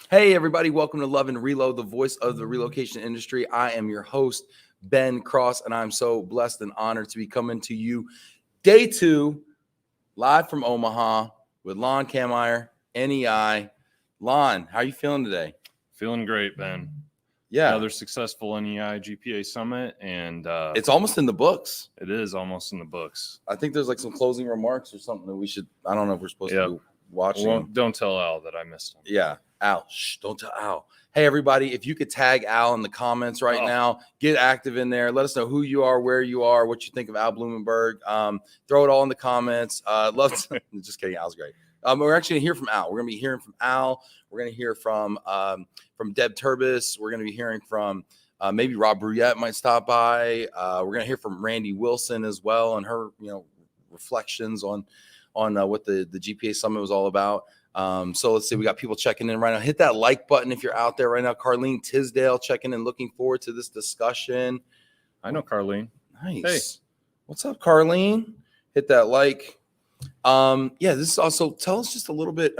Hey, everybody. Welcome to Love and Reload, the voice of the relocation industry. I am your host, Ben Cross, and I'm so blessed and honored to be coming to you day 2, live from Omaha with Lonn, Kammeyer, NEI. Lonn, how are you feeling today? Feeling great, Ben. Yeah. Another successful NEI GPA Summit, and It's almost in the books. it is almost in the books. I think there's like some closing remarks or something that we should, I don't know if we're supposed to be watching. Well, don't tell Al that I missed him. Yeah. Al, don't tell Al. Hey, everybody, if you could tag Al in the comments right now, get active in there. Let us know who you are, where you are, what you think of Al Blumenberg. Throw it all in the comments. Love to, just kidding. Al's great. We're actually going to hear from Al. We're going to be hearing from Al. We're going to hear from Deb Turbes. We're going to be hearing from maybe Rob Bruyette might stop by. We're going to hear from Randy Wilson as well and her, reflections on what the GPA Summit was all about. So let's see, we got people checking in right now. Hit that like button if you're out there right now. Carlene Tisdale checking in, looking forward to this discussion. I know Carlene. Nice. Hey. What's up, Carlene? Hit that like. This is also, tell us just a little bit.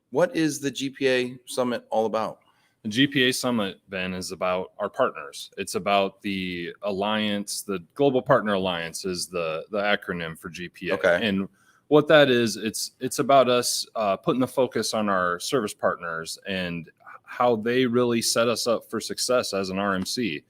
What is the GPA Summit all about? The GPA Summit, Ben, is about our partners. It's about the alliance. The Global Partner Alliance is the acronym for GPA. Okay. And what that is, it's about us putting the focus on our service partners and how they really set us up for success as an RMC.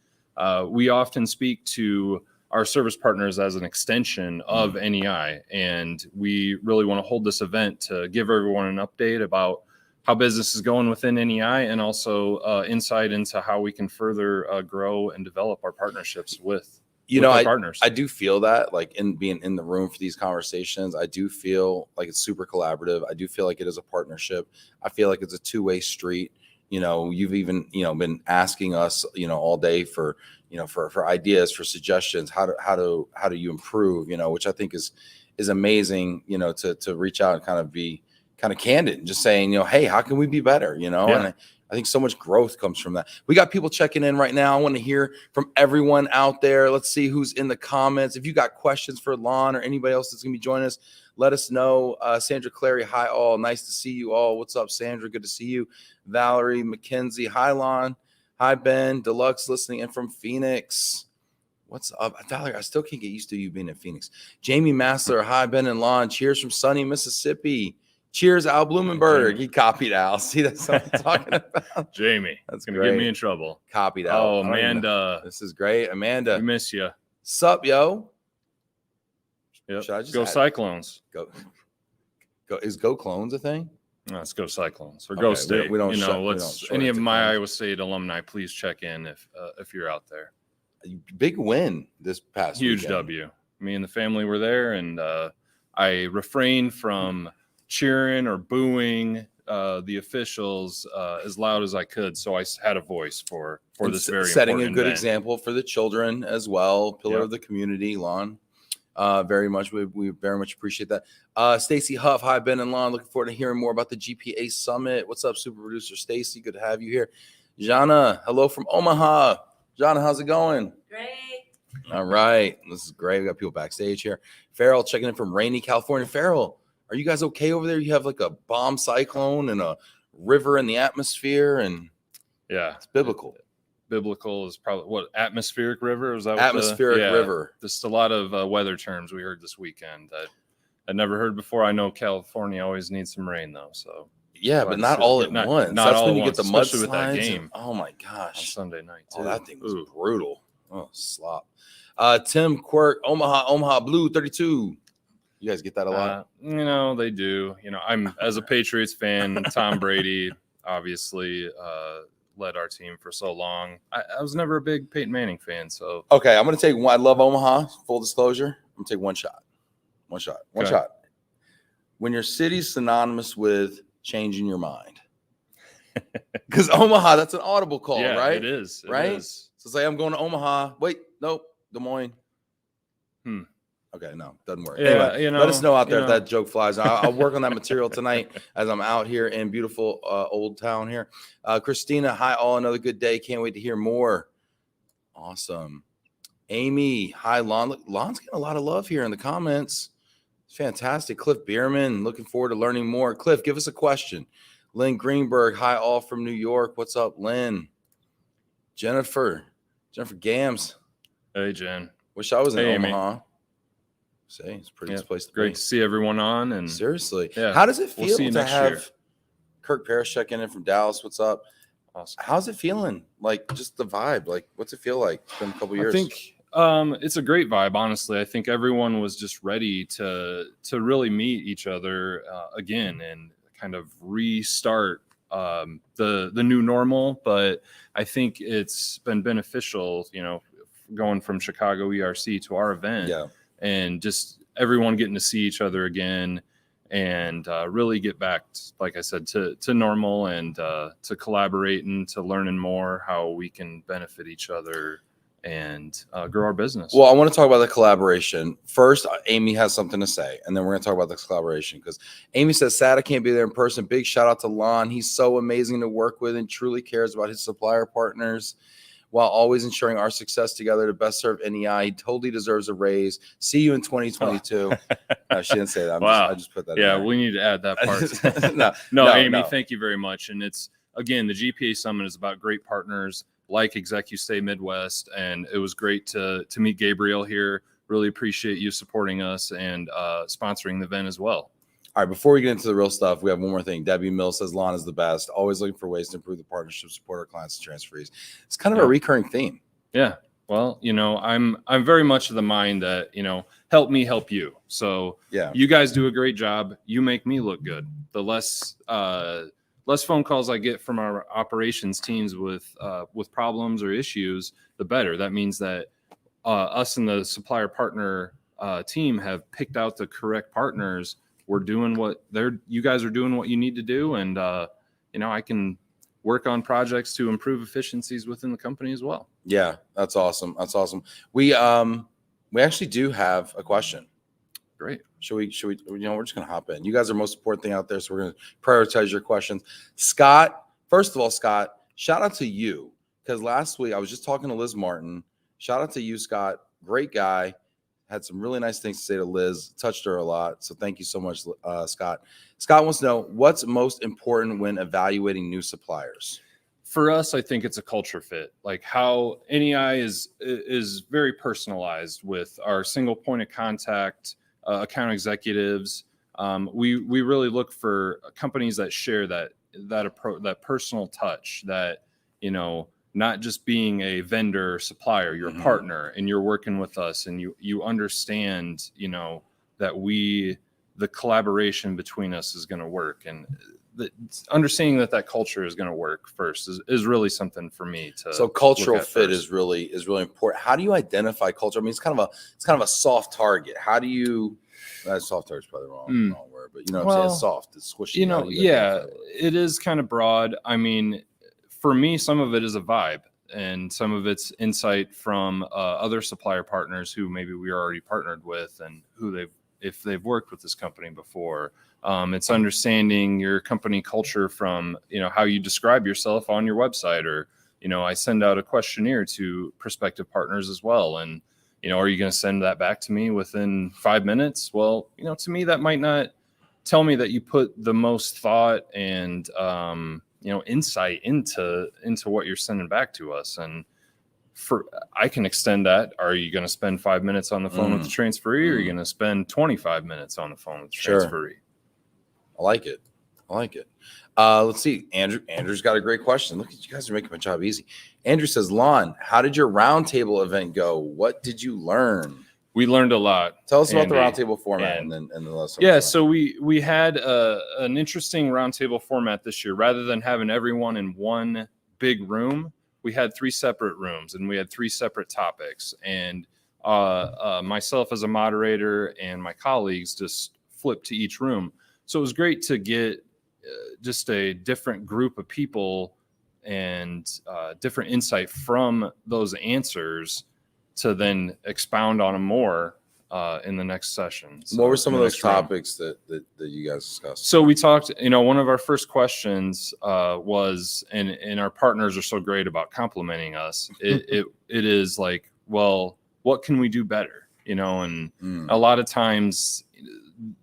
We often speak to our service partners as an extension of NEI, and we really want to hold this event to give everyone an update about how business is going within NEI and also insight into how we can further grow and develop our partnerships with our partners. I do feel that, like, in being in the room for these conversations, I do feel like it's super collaborative. I do feel like it is a partnership. I feel like it's a two-way street. You've even, been asking us, all day for ideas, for suggestions. How do you improve, which I think is amazing, to reach out and kind of be kind of candid and just saying, hey, how can we be better? And I think so much growth comes from that. We got people checking in right now. I want to hear from everyone out there. Let's see who's in the comments. If you got questions for Lonn or anybody else that's going to be joining us, let us know. Sandra Clary, hi all. Nice to see you all. What's up, Sandra? Good to see you. Valerie McKenzie, hi Lonn. Hi Ben. Deluxe listening in from Phoenix. What's up? Valerie, I still can't get used to you being in Phoenix. Jamie Massler, hi Ben and Lonn. Cheers from sunny Mississippi. Cheers, Al Blumenberg. He copied Al. See, that's what I'm talking about. Jamie, that's going to get me in trouble. Copied Al. Oh, Amanda. This is great. Amanda. We miss you. Sup, yo? Yep. Go Cyclones. Go. Is Go Clones a thing? No, let's go Cyclones or Go State. We don't. Any of my Iowa State alumni, please check in if you're out there. Big win this past huge weekend. W. Me and the family were there, and I refrained from cheering or booing the officials as loud as I could, so I had a voice for this very setting important a good event. example for the children as well. Pillar of the community, Lonn. Very much. We very much appreciate that. Stacy Huff, hi Ben and Lonn. Looking forward to hearing more about the GPA Summit. What's up, super producer Stacy? Good to have you here. Jana, hello from Omaha. Jana, how's it going? Great. All right, this is great. We got people backstage here. Farrell checking in from rainy California. Farrell, are you guys okay over there? You have like a bomb cyclone and a river in the atmosphere, and it's biblical. Biblical is probably what, atmospheric river? Is that atmospheric river? Just a lot of weather terms we heard this weekend that I'd never heard before. I know California always needs some rain though, so but not all at once. Not That's all when you once, get the mudslides. especially with that game. Oh my gosh! On Sunday night. Oh, that thing was brutal. Oh, slop. Tim Quirk, Omaha Blue 32. You guys get that a lot? They do. I'm, as a Patriots fan, Tom Brady obviously led our team for so long. I was never a big Peyton Manning fan, so. Okay, I'm going to take one. I love Omaha, full disclosure. I'm going to take one shot. One shot. When your city's synonymous with changing your mind. Because Omaha, that's an audible call, right? It is. Right? So say I'm going to Omaha. Wait, nope, Des Moines. Okay, no, doesn't work. Yeah, anyway, let us know out there if that joke flies. I'll work on that material tonight as I'm out here in beautiful Old Town here. Christina, hi all, another good day. Can't wait to hear more. Awesome. Amy, hi Lonn. Look, Lonn's getting a lot of love here in the comments. It's fantastic. Cliff Bierman, looking forward to learning more. Cliff, give us a question. Lynn Greenberg, hi all from New York. What's up, Lynn? Jennifer Gams. Hey, Jen. Wish I was in Hey, Omaha. Say, it's a pretty good place to Great be. to see everyone on. And seriously, yeah, how does it we'll feel see you to next have year. Kirk Parrish checking in from Dallas? What's up? Awesome. How's it feeling? Like, just the vibe. Like, what's it feel like? It's been a couple years. I think it's a great vibe. Honestly, I think everyone was just ready to really meet each other again and kind of restart the new normal. But I think it's been beneficial, going from Chicago ERC to our event, and just everyone getting to see each other again and really get back, like I said, to normal and to collaborating, to learning more how we can benefit each other and grow our business. Well, I want to talk about the collaboration. First, Amy has something to say, and then we're going to talk about this collaboration because Amy says, sad I can't be there in person. Big shout out to Lonn. He's so amazing to work with and truly cares about his supplier partners while always ensuring our success together to best serve NEI. He totally deserves a raise. See you in 2022. No, she didn't say that. I just put that in there. We need to add that part. no, Amy, thank you very much. And it's, again, the GPA Summit is about great partners like ExecuStay Midwest. And it was great to meet Gabriel here. Really appreciate you supporting us and sponsoring the event as well. All right, before we get into the real stuff, we have one more thing. Debbie Mills says Lonn is the best. Always looking for ways to improve the partnership, support our clients and transferees. It's kind of a recurring theme. Yeah. Well, I'm very much of the mind that, help me help you. So you guys do a great job. You make me look good. The less phone calls I get from our operations teams with problems or issues, the better. That means that us and the supplier partner team have picked out the correct partners. We're doing you guys are doing what you need to do. And, I can work on projects to improve efficiencies within the company as well. Yeah, that's awesome. That's awesome. We actually do have a question. Great. Should we, we're just going to hop in. You guys are the most important thing out there. So we're going to prioritize your questions. Scott, first of all, Scott, shout out to you. Because last week I was just talking to Liz Martin. Shout out to you, Scott. Great guy. Had some really nice things to say to Liz. Touched her a lot. So thank you so much, Scott. Scott wants to know what's most important when evaluating new suppliers. For us, I think it's a culture fit. Like how NEI is very personalized with our single point of contact, account executives. We really look for companies that share that approach, that personal touch, that, not just being a vendor or supplier, you're a partner and you're working with us and you understand, that the collaboration between us is going to work, and understanding that culture is going to work first is really something for me to. So cultural fit is really important. How do you identify culture? I mean, it's kind of a soft target. How do you? Soft target's probably the wrong word, but what I'm saying, it's soft, it's squishy. It is kind of broad. I mean, for me, some of it is a vibe, and some of it's insight from other supplier partners who maybe we are already partnered with, and if they've worked with this company before. It's understanding your company culture from, how you describe yourself on your website, or, I send out a questionnaire to prospective partners as well. And, are you going to send that back to me within 5 minutes? Well, to me, that might not tell me that you put the most thought and, insight into what you're sending back to us. And I can extend that. Are you going to spend 5 minutes on the phone with the transferee, or are you going to spend 25 minutes on the phone with the transferee? I like it. Let's see. Andrew's got a great question. Look, you guys are making my job easy. Andrew says, Lonn, how did your roundtable event go? What did you learn? We learned a lot. Tell us about the roundtable format and then the lesson. Yeah, so we had an interesting roundtable format this year. Rather than having everyone in one big room, we had 3 separate rooms, and we had 3 separate topics. And myself as a moderator and my colleagues just flipped to each room. So it was great to get just a different group of people and different insight from those answers to then expound on them more in the next session. So what were some of those topics that you guys discussed? So we talked, one of our first questions was, and our partners are so great about complimenting us. It is like, well, what can we do better? And a lot of times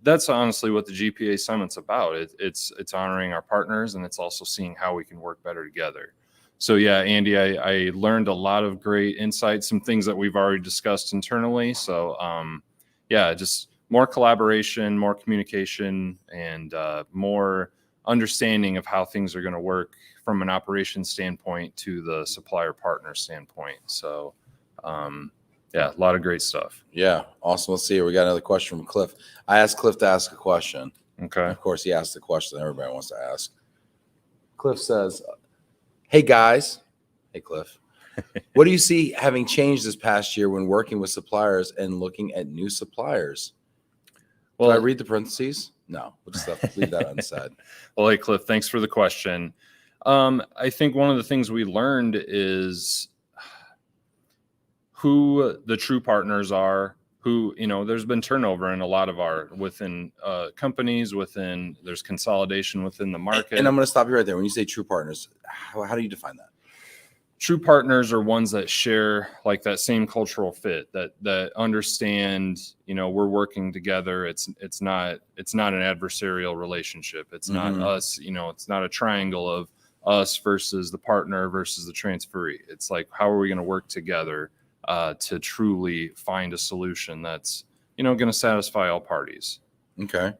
that's honestly what the GPA Summit's about. It's honoring our partners, and it's also seeing how we can work better together. So yeah, Andy, I learned a lot of great insights, some things that we've already discussed internally. So yeah, just more collaboration, more communication, and more understanding of how things are going to work from an operations standpoint to the supplier partner standpoint. So yeah, a lot of great stuff. Yeah, awesome. Let's see here. We got another question from Cliff. I asked Cliff to ask a question. Okay. Of course, he asked the question that everybody wants to ask. Cliff says, hey guys. Hey Cliff. What do you see having changed this past year when working with suppliers and looking at new suppliers? Well, did I read the parentheses? No, we'll just have to leave that unsaid. Well, hey Cliff, thanks for the question. I think one of the things we learned is who the true partners are, who, there's been turnover in a lot of our within companies, there's consolidation within the market. And I'm going to stop you right there. When you say true partners, how do you define that? True partners are ones that share like that same cultural fit, that understand, we're working together. It's not an adversarial relationship. It's not us, it's not a triangle of us versus the partner versus the transferee. It's like, how are we going to work together to truly find a solution that's, going to satisfy all parties. Okay.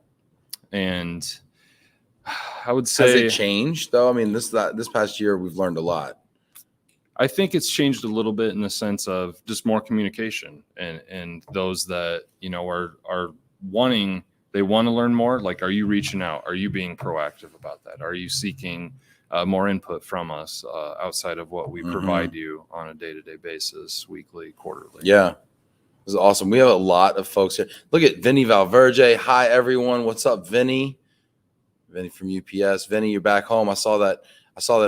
And I would say, has it changed though? I mean, this past year, we've learned a lot. I think it's changed a little bit in the sense of just more communication and those that, are wanting, they want to learn more. Like, are you reaching out? Are you being proactive about that? Are you seeking more input from us outside of what we provide you on a day-to-day basis, weekly, quarterly? Yeah. This is awesome. We have a lot of folks here. Look at Vinny Valverde. Hi, everyone. What's up, Vinny? Vinny from UPS. Vinny, you're back home. I saw that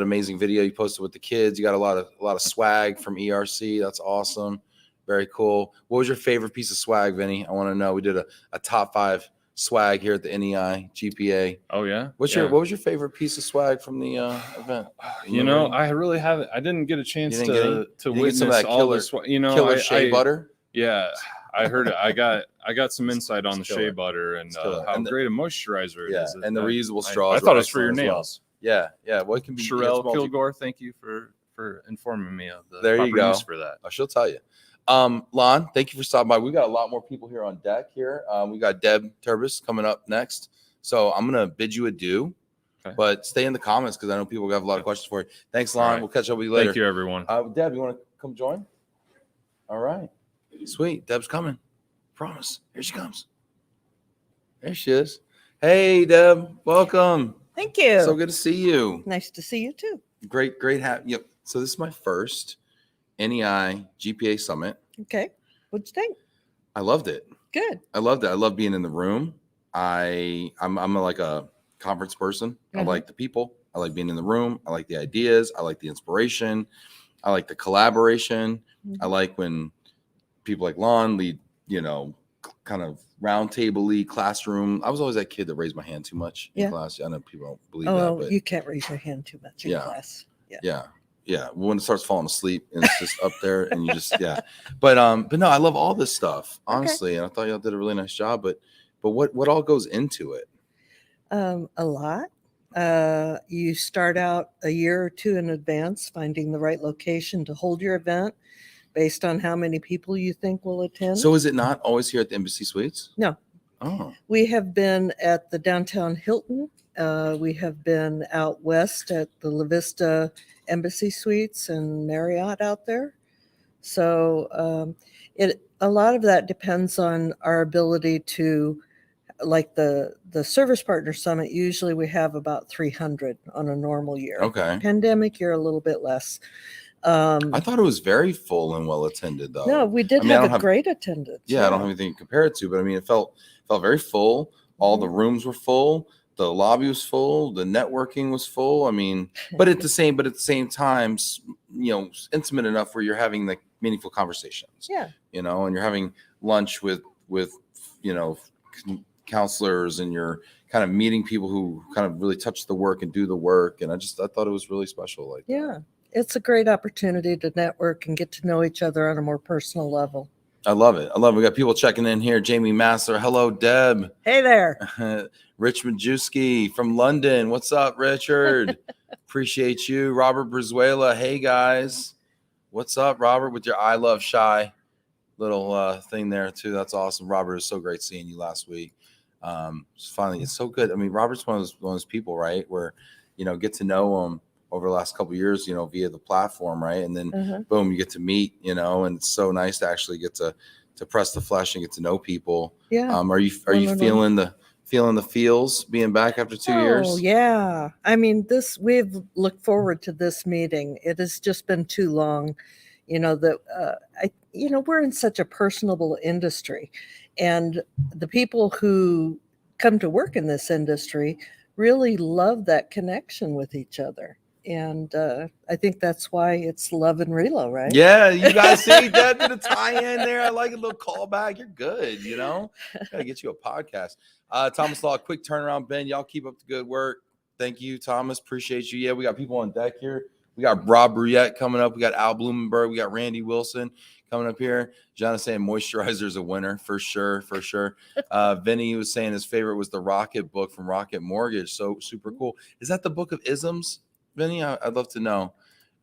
amazing video you posted with the kids. You got a lot of swag from ERC. That's awesome. Very cool. What was your favorite piece of swag, Vinny? I want to know. We did a top 5 swag here at the NEI GPA. Oh yeah. What was your favorite piece of swag from the event? I really haven't. I didn't get a chance to witness some of that all killer, this. Killer shea butter. Yeah, I heard it. I got some insight on the shea butter and how great a moisturizer it is. And the reusable straws. I thought it was for your nails. Well. Yeah. Well, it can be. Sherelle Kilgore, thank you for informing me of the there you go. use for that. Oh, she'll tell you. Lonn, thank you for stopping by. We got a lot more people here on deck here. We got Deb Turbes coming up next. So I'm going to bid you adieu, but stay in the comments because I know people have a lot of questions for you. Thanks, Lonn. Right. We'll catch up with you later. Thank you, everyone. Deb, you want to come join? All right. Sweet. Deb's coming. Promise. Here she comes. There she is. Hey, Deb. Welcome. Thank you. So good to see you. Nice to see you too. Great. Yep. So this is my first NEI GPA Summit. Okay. What'd you think? I loved it. Good. I loved it. I love being in the room. I'm like a conference person. I like the people. I like being in the room. I like the ideas. I like the inspiration. I like the collaboration. I like when people like Lonn lead, kind of round table-y classroom. I was always that kid that raised my hand too much in class. I know people don't believe that. But you can't raise your hand too much in class. Yeah. When it starts falling asleep and it's just up there and you just, But no, I love all this stuff, honestly. And I thought y'all did a really nice job, but what all goes into it? A lot. You start out a year or two in advance, finding the right location to hold your event based on how many people you think will attend. So is it not always here at the Embassy Suites? No. Oh. We have been at the downtown Hilton. We have been out west at the La Vista Embassy Suites and Marriott out there. So a lot of that depends on our ability to, like the Service Partner Summit, usually we have about 300 on a normal year. Okay. Pandemic, you're a little bit less. I thought it was very full and well attended, though. No, we did have a great attendance. Yeah, I don't have anything to compare it to, but I mean, it felt very full. All the rooms were full. The lobby was full. The networking was full. I mean, but at the same time, intimate enough where you're having like meaningful conversations. Yeah. And you're having lunch with counselors, and you're kind of meeting people who kind of really touch the work and do the work. And I thought it was really special. Like, it's a great opportunity to network and get to know each other on a more personal level. I love it. I love it. We got people checking in here. Jamie Massler. Hello, Deb. Hey there. Rich Majewski from London. What's up, Richard? Appreciate you. Robert Brizuela. Hey, guys. What's up, Robert, with your I Love Shy little thing there, too. That's awesome. Robert, it was so great seeing you last week. It's so good. I mean, Robert's one of those people, right, where, get to know him over the last couple of years, via the platform, right? And then boom, you get to meet, and it's so nice to actually get to press the flesh and get to know people. Yeah. Are you feeling the feels being back after 2 years? Oh, yeah. I mean, we've looked forward to this meeting. It has just been too long, we're in such a personable industry, and the people who come to work in this industry really love that connection with each other. And I think that's why it's Love and Relo, right? Yeah, you guys see that did a tie-in there. I like a little callback. You're good, Gotta get you a podcast. Thomas Law, quick turnaround, Ben. Y'all keep up the good work. Thank you, Thomas. Appreciate you. Yeah, we got people on deck here. We got Rob Bruyette coming up. We got Al Blumenberg. We got Randy Wilson coming up here. John is saying moisturizer is a winner for sure. Vinny was saying his favorite was the Rocket book from Rocket Mortgage. So super cool. Is that the book of isms, Vinny? I'd love to know.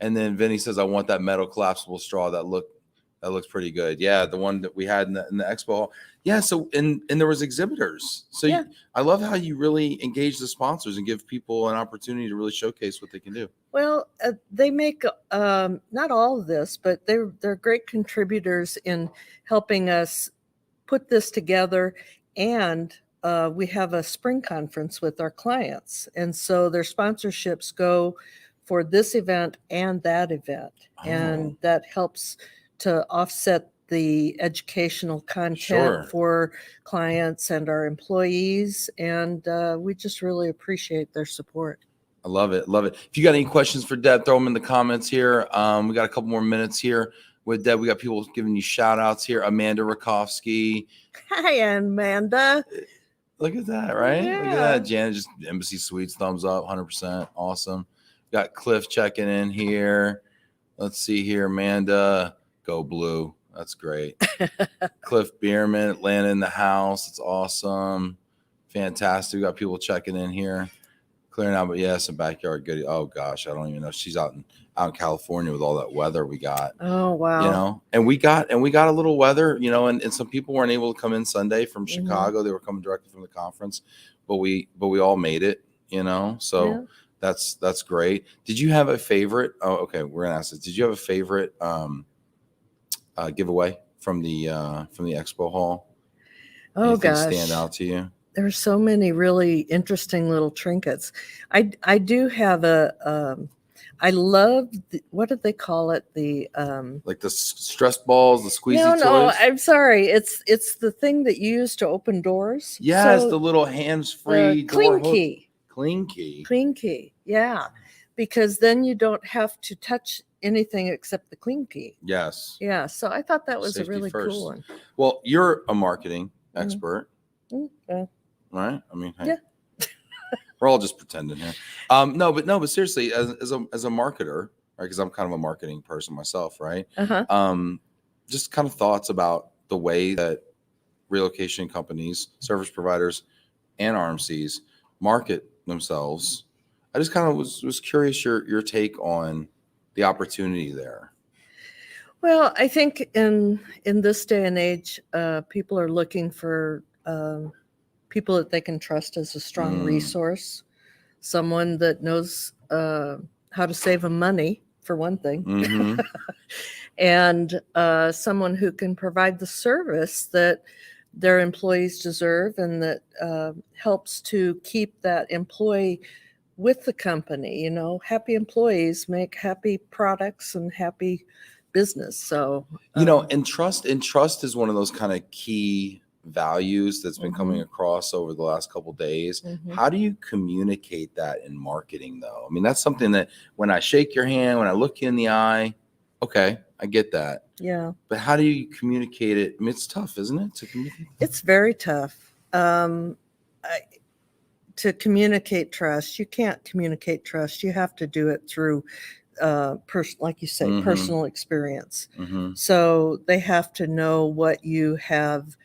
And then Vinny says, I want that metal collapsible straw. That looks pretty good. Yeah, the one that we had in the expo hall. Yeah, so and there was exhibitors. So Yeah. I love how you really engage the sponsors and give people an opportunity to really showcase what they can do. Well, they make not all of this, but they're great contributors in helping us put this together. And we have a spring conference with our clients, and so their sponsorships go for this event and that event, and that helps to offset the educational content Sure. for clients and our employees, and we just really appreciate their support. I love it. Love it. If you got any questions for Deb, throw them in the comments here. We got a couple more minutes here with Deb. We got people giving you shout outs here. Amanda Rakowski. Hi, Amanda. Look at that, right? Yeah. Look at that. Janet, just Embassy Suites, thumbs up, 100%. Awesome. Got Cliff checking in here. Let's see here. Amanda, go blue. That's great. Cliff Bierman, Atlanta in the house. It's awesome. Fantastic. We got people checking in here. Clearing out, but yes, a backyard goodie. Oh gosh, I don't even know. She's out in California with all that weather we got. Oh wow. And we got a little weather, and some people weren't able to come in Sunday from Chicago. They were coming directly from the conference, but we all made it, So Yeah. that's great. Did you have a favorite? Oh, okay. We're gonna ask this. Did you have a favorite giveaway from the expo hall? Oh Anything gosh. stand out to you? There's so many really interesting little trinkets. I do have I love what did they call it? The Like the stress balls, the squeezy no, toys. I'm sorry. It's the thing that you use to open doors. Yes, So the little hands-free door clean hook. key. Clean key. Clean key. Yeah. Because then you don't have to touch anything except the clean key. Yes. Yeah. So I thought that was Safety a really first. cool one. Well, you're a marketing expert, Yeah. right? I mean, hey, Yeah. we're all just pretending here. No, but seriously, as a marketer, right? Because I'm kind of a marketing person myself, right? Just kind of thoughts about the way that relocation companies, service providers, and RMCs market themselves. I just kind of was curious your take on the opportunity there. Well, I think in this day and age, people are looking for people that they can trust as a strong resource, someone that knows how to save them money, for one thing, and someone who can provide the service that their employees deserve, and that helps to keep that employee with the company. Happy employees make happy products and happy business. So and trust is one of those kind of key values that's been coming across over the last couple of days. How do you communicate that in marketing, though? I mean, that's something that when I shake your hand, when I look you in the eye, okay, I get that. Yeah. But how do you communicate it? I mean, it's tough, isn't it, to communicate? It's very tough. To communicate trust, you can't communicate trust. You have to do it through like you say, Mhm. personal experience. Mm-hmm. So they have to know what you have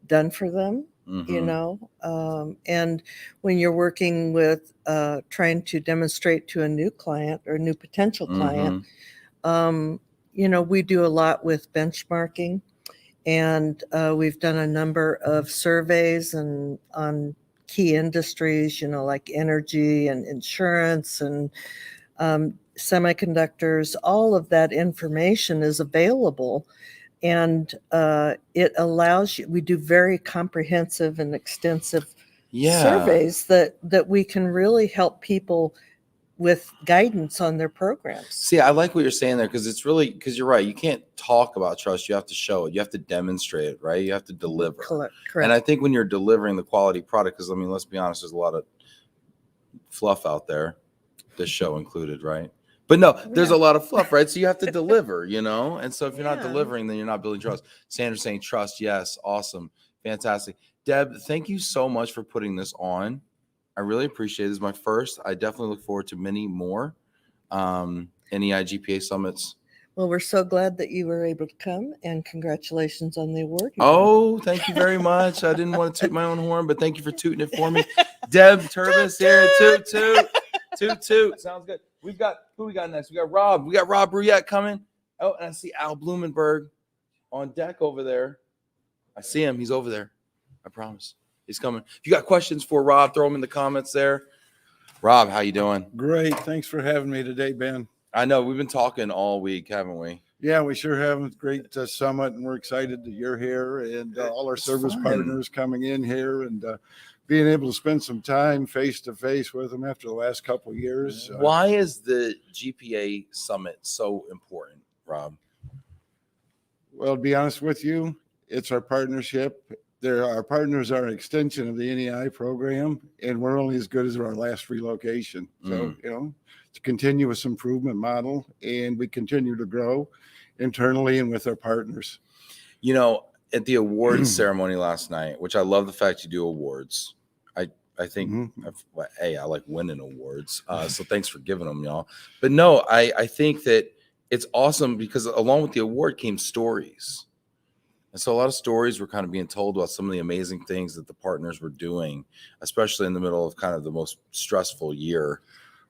done for them, you Mm-hmm. know. And when you're working with trying to demonstrate to a new client or a new potential client, you know, we do a lot with benchmarking, and we've done a number of surveys and on key industries, you know, like energy and insurance and semiconductors. All of that information is available, and it allows you. We do very comprehensive and extensive Yeah. surveys that we can really help people with guidance on their programs. See, I like what you're saying there, because it's really, because you're right. You can't talk about trust. You have to show it. You have to demonstrate it, right? You have to deliver. Correct. And I think when you're delivering the quality product, because I mean, let's be honest, there's a lot of fluff out there, this show included, right? But no, there's Yeah. a lot of fluff, right? So you have to deliver, you know? And so if you're not Yeah. delivering, then you're not building trust. Sandra's saying trust. Yes. Awesome. Fantastic. Deb, thank you so much for putting this on. I really appreciate it. This is my first. I definitely look forward to many more NEI GPA Summits. Well, we're so glad that you were able to come, and congratulations on the award. Oh, thank you very much. I didn't want to toot my own horn, but thank you for tooting it for me. Deb Turbes here. Toot, toot, toot, toot. Sounds good. We've got, who we got next? We got Rob. We got Rob Bruyette coming. Oh, and I see Al Blumenberg on deck over there. I see him. He's over there. I promise. He's coming. If you got questions for Rob, throw them in the comments there. Rob, how you doing? Great. Thanks for having me today, Ben. I know we've been talking all week, haven't we? Yeah, we sure have a great summit, and we're excited that you're here and all our It's service fun. partners coming in here and being able to spend some time face to face with them after the last couple of years. Why is the GPA Summit so important, Rob? Well, to be honest with you, it's our partnership. Our partners are an extension of the NEI program, and we're only as good as our last relocation. So, you know, it's a continuous improvement model, and we continue to grow internally and with our partners. You know, at the awards ceremony last night, which I love the fact you do awards. I think, hey, I like winning awards. So thanks for giving them, y'all. But no, I think that it's awesome because along with the award came stories. And so a lot of stories were kind of being told about some of the amazing things that the partners were doing, especially in the middle of kind of the most stressful year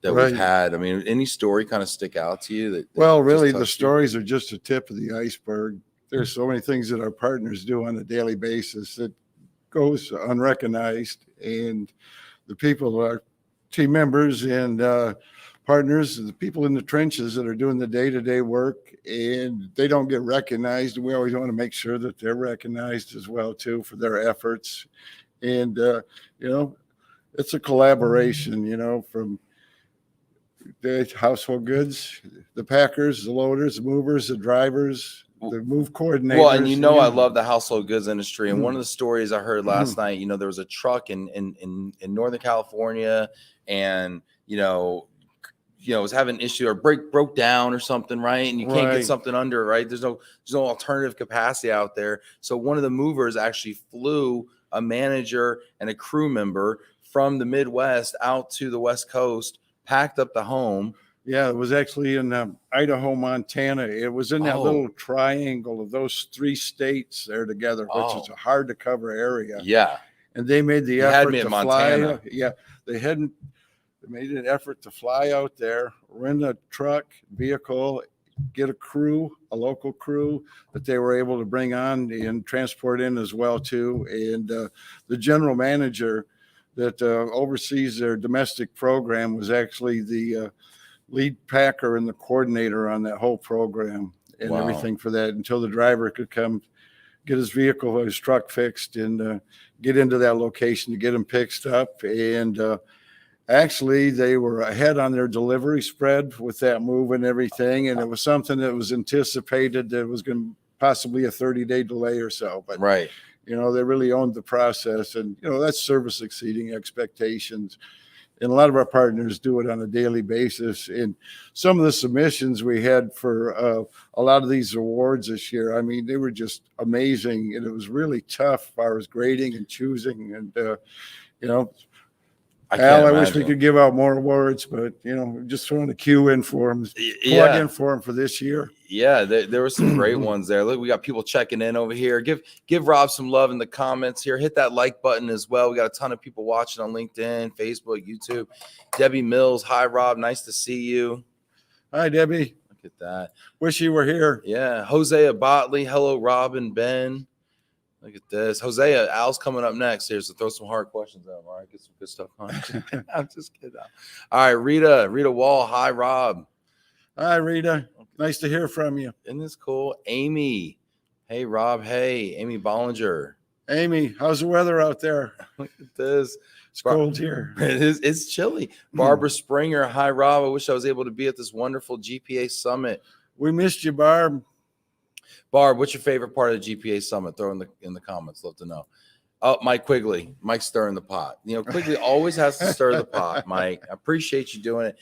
that we've had. I mean, any story kind of stick out to you? Well, really, the stories are just the tip of the iceberg. There's so many things that our partners do on a daily basis that goes unrecognized, and the people, our team members and partners, the people in the trenches that are doing the day-to-day work, and they don't get recognized, and we always want to make sure that they're recognized as well too for their efforts. And you know, it's a collaboration, you know, from the household goods, the packers, the loaders, the movers, the drivers, the move coordinators. Well, and you know, I love the household goods industry. And one of the stories I heard last night, you know, there was a truck in Northern California, and you know, was having an issue or broke down or something, right? And you can't get something under, right? There's no alternative capacity out there. So one of the movers actually flew a manager and a crew member from the Midwest out to the West Coast, packed up the home. Yeah, it was actually in Idaho, Montana. It was in that little triangle of those three states there together, which is a hard to cover area. Yeah. And they made the effort to fly. Yeah, they made an effort to fly out there, rent a truck, vehicle, get a crew, a local crew that they were able to bring on and transport in as well too. And the general manager that oversees their domestic program was actually the lead packer and the coordinator on that whole program and everything for that until the driver could come get his vehicle, his truck fixed, and get into that location to get him picked up. And actually, they were ahead on their delivery spread with that move and everything. And it was something that was anticipated that was going to possibly a 30-day delay or so. But, you know, they really owned the process. And, you know, that's service exceeding expectations. And a lot of our partners do it on a daily basis. And some of the submissions we had for a lot of these awards this year, I mean, they were just amazing. And it was really tough as far as grading and choosing. And, you know, Al, I wish we could give out more awards, but just throwing a queue in for him, plug in for him for this year. Yeah, there were some great ones there. Look, we got people checking in over here. Give Rob some love in the comments here. Hit that like button as well. We got a ton of people watching on LinkedIn, Facebook, YouTube. Debbie Mills, hi Rob, nice to see you. Hi Debbie. Look at that. Wish you were here. Yeah, Hosea Botley, hello Rob and Ben. Look at this. Hosea, Al's coming up next here, so throw some hard questions at him. All right, get some good stuff on. I'm just kidding. All right, Rita Wall. Hi, Rob. Hi, Rita. Nice to hear from you. Isn't this cool? Amy. Hey, Rob. Hey, Amy Bollinger. Amy, how's the weather out there? Look at this. It's cold here. It's chilly. Barbara Springer. Hi, Rob. I wish I was able to be at this wonderful GPA Summit. We missed you, Barb. Barb, what's your favorite part of the GPA Summit? Throw in the comments. Love to know. Oh, Mike Quigley. Mike's stirring the pot. Quigley always has to stir the pot, Mike. I appreciate you doing it.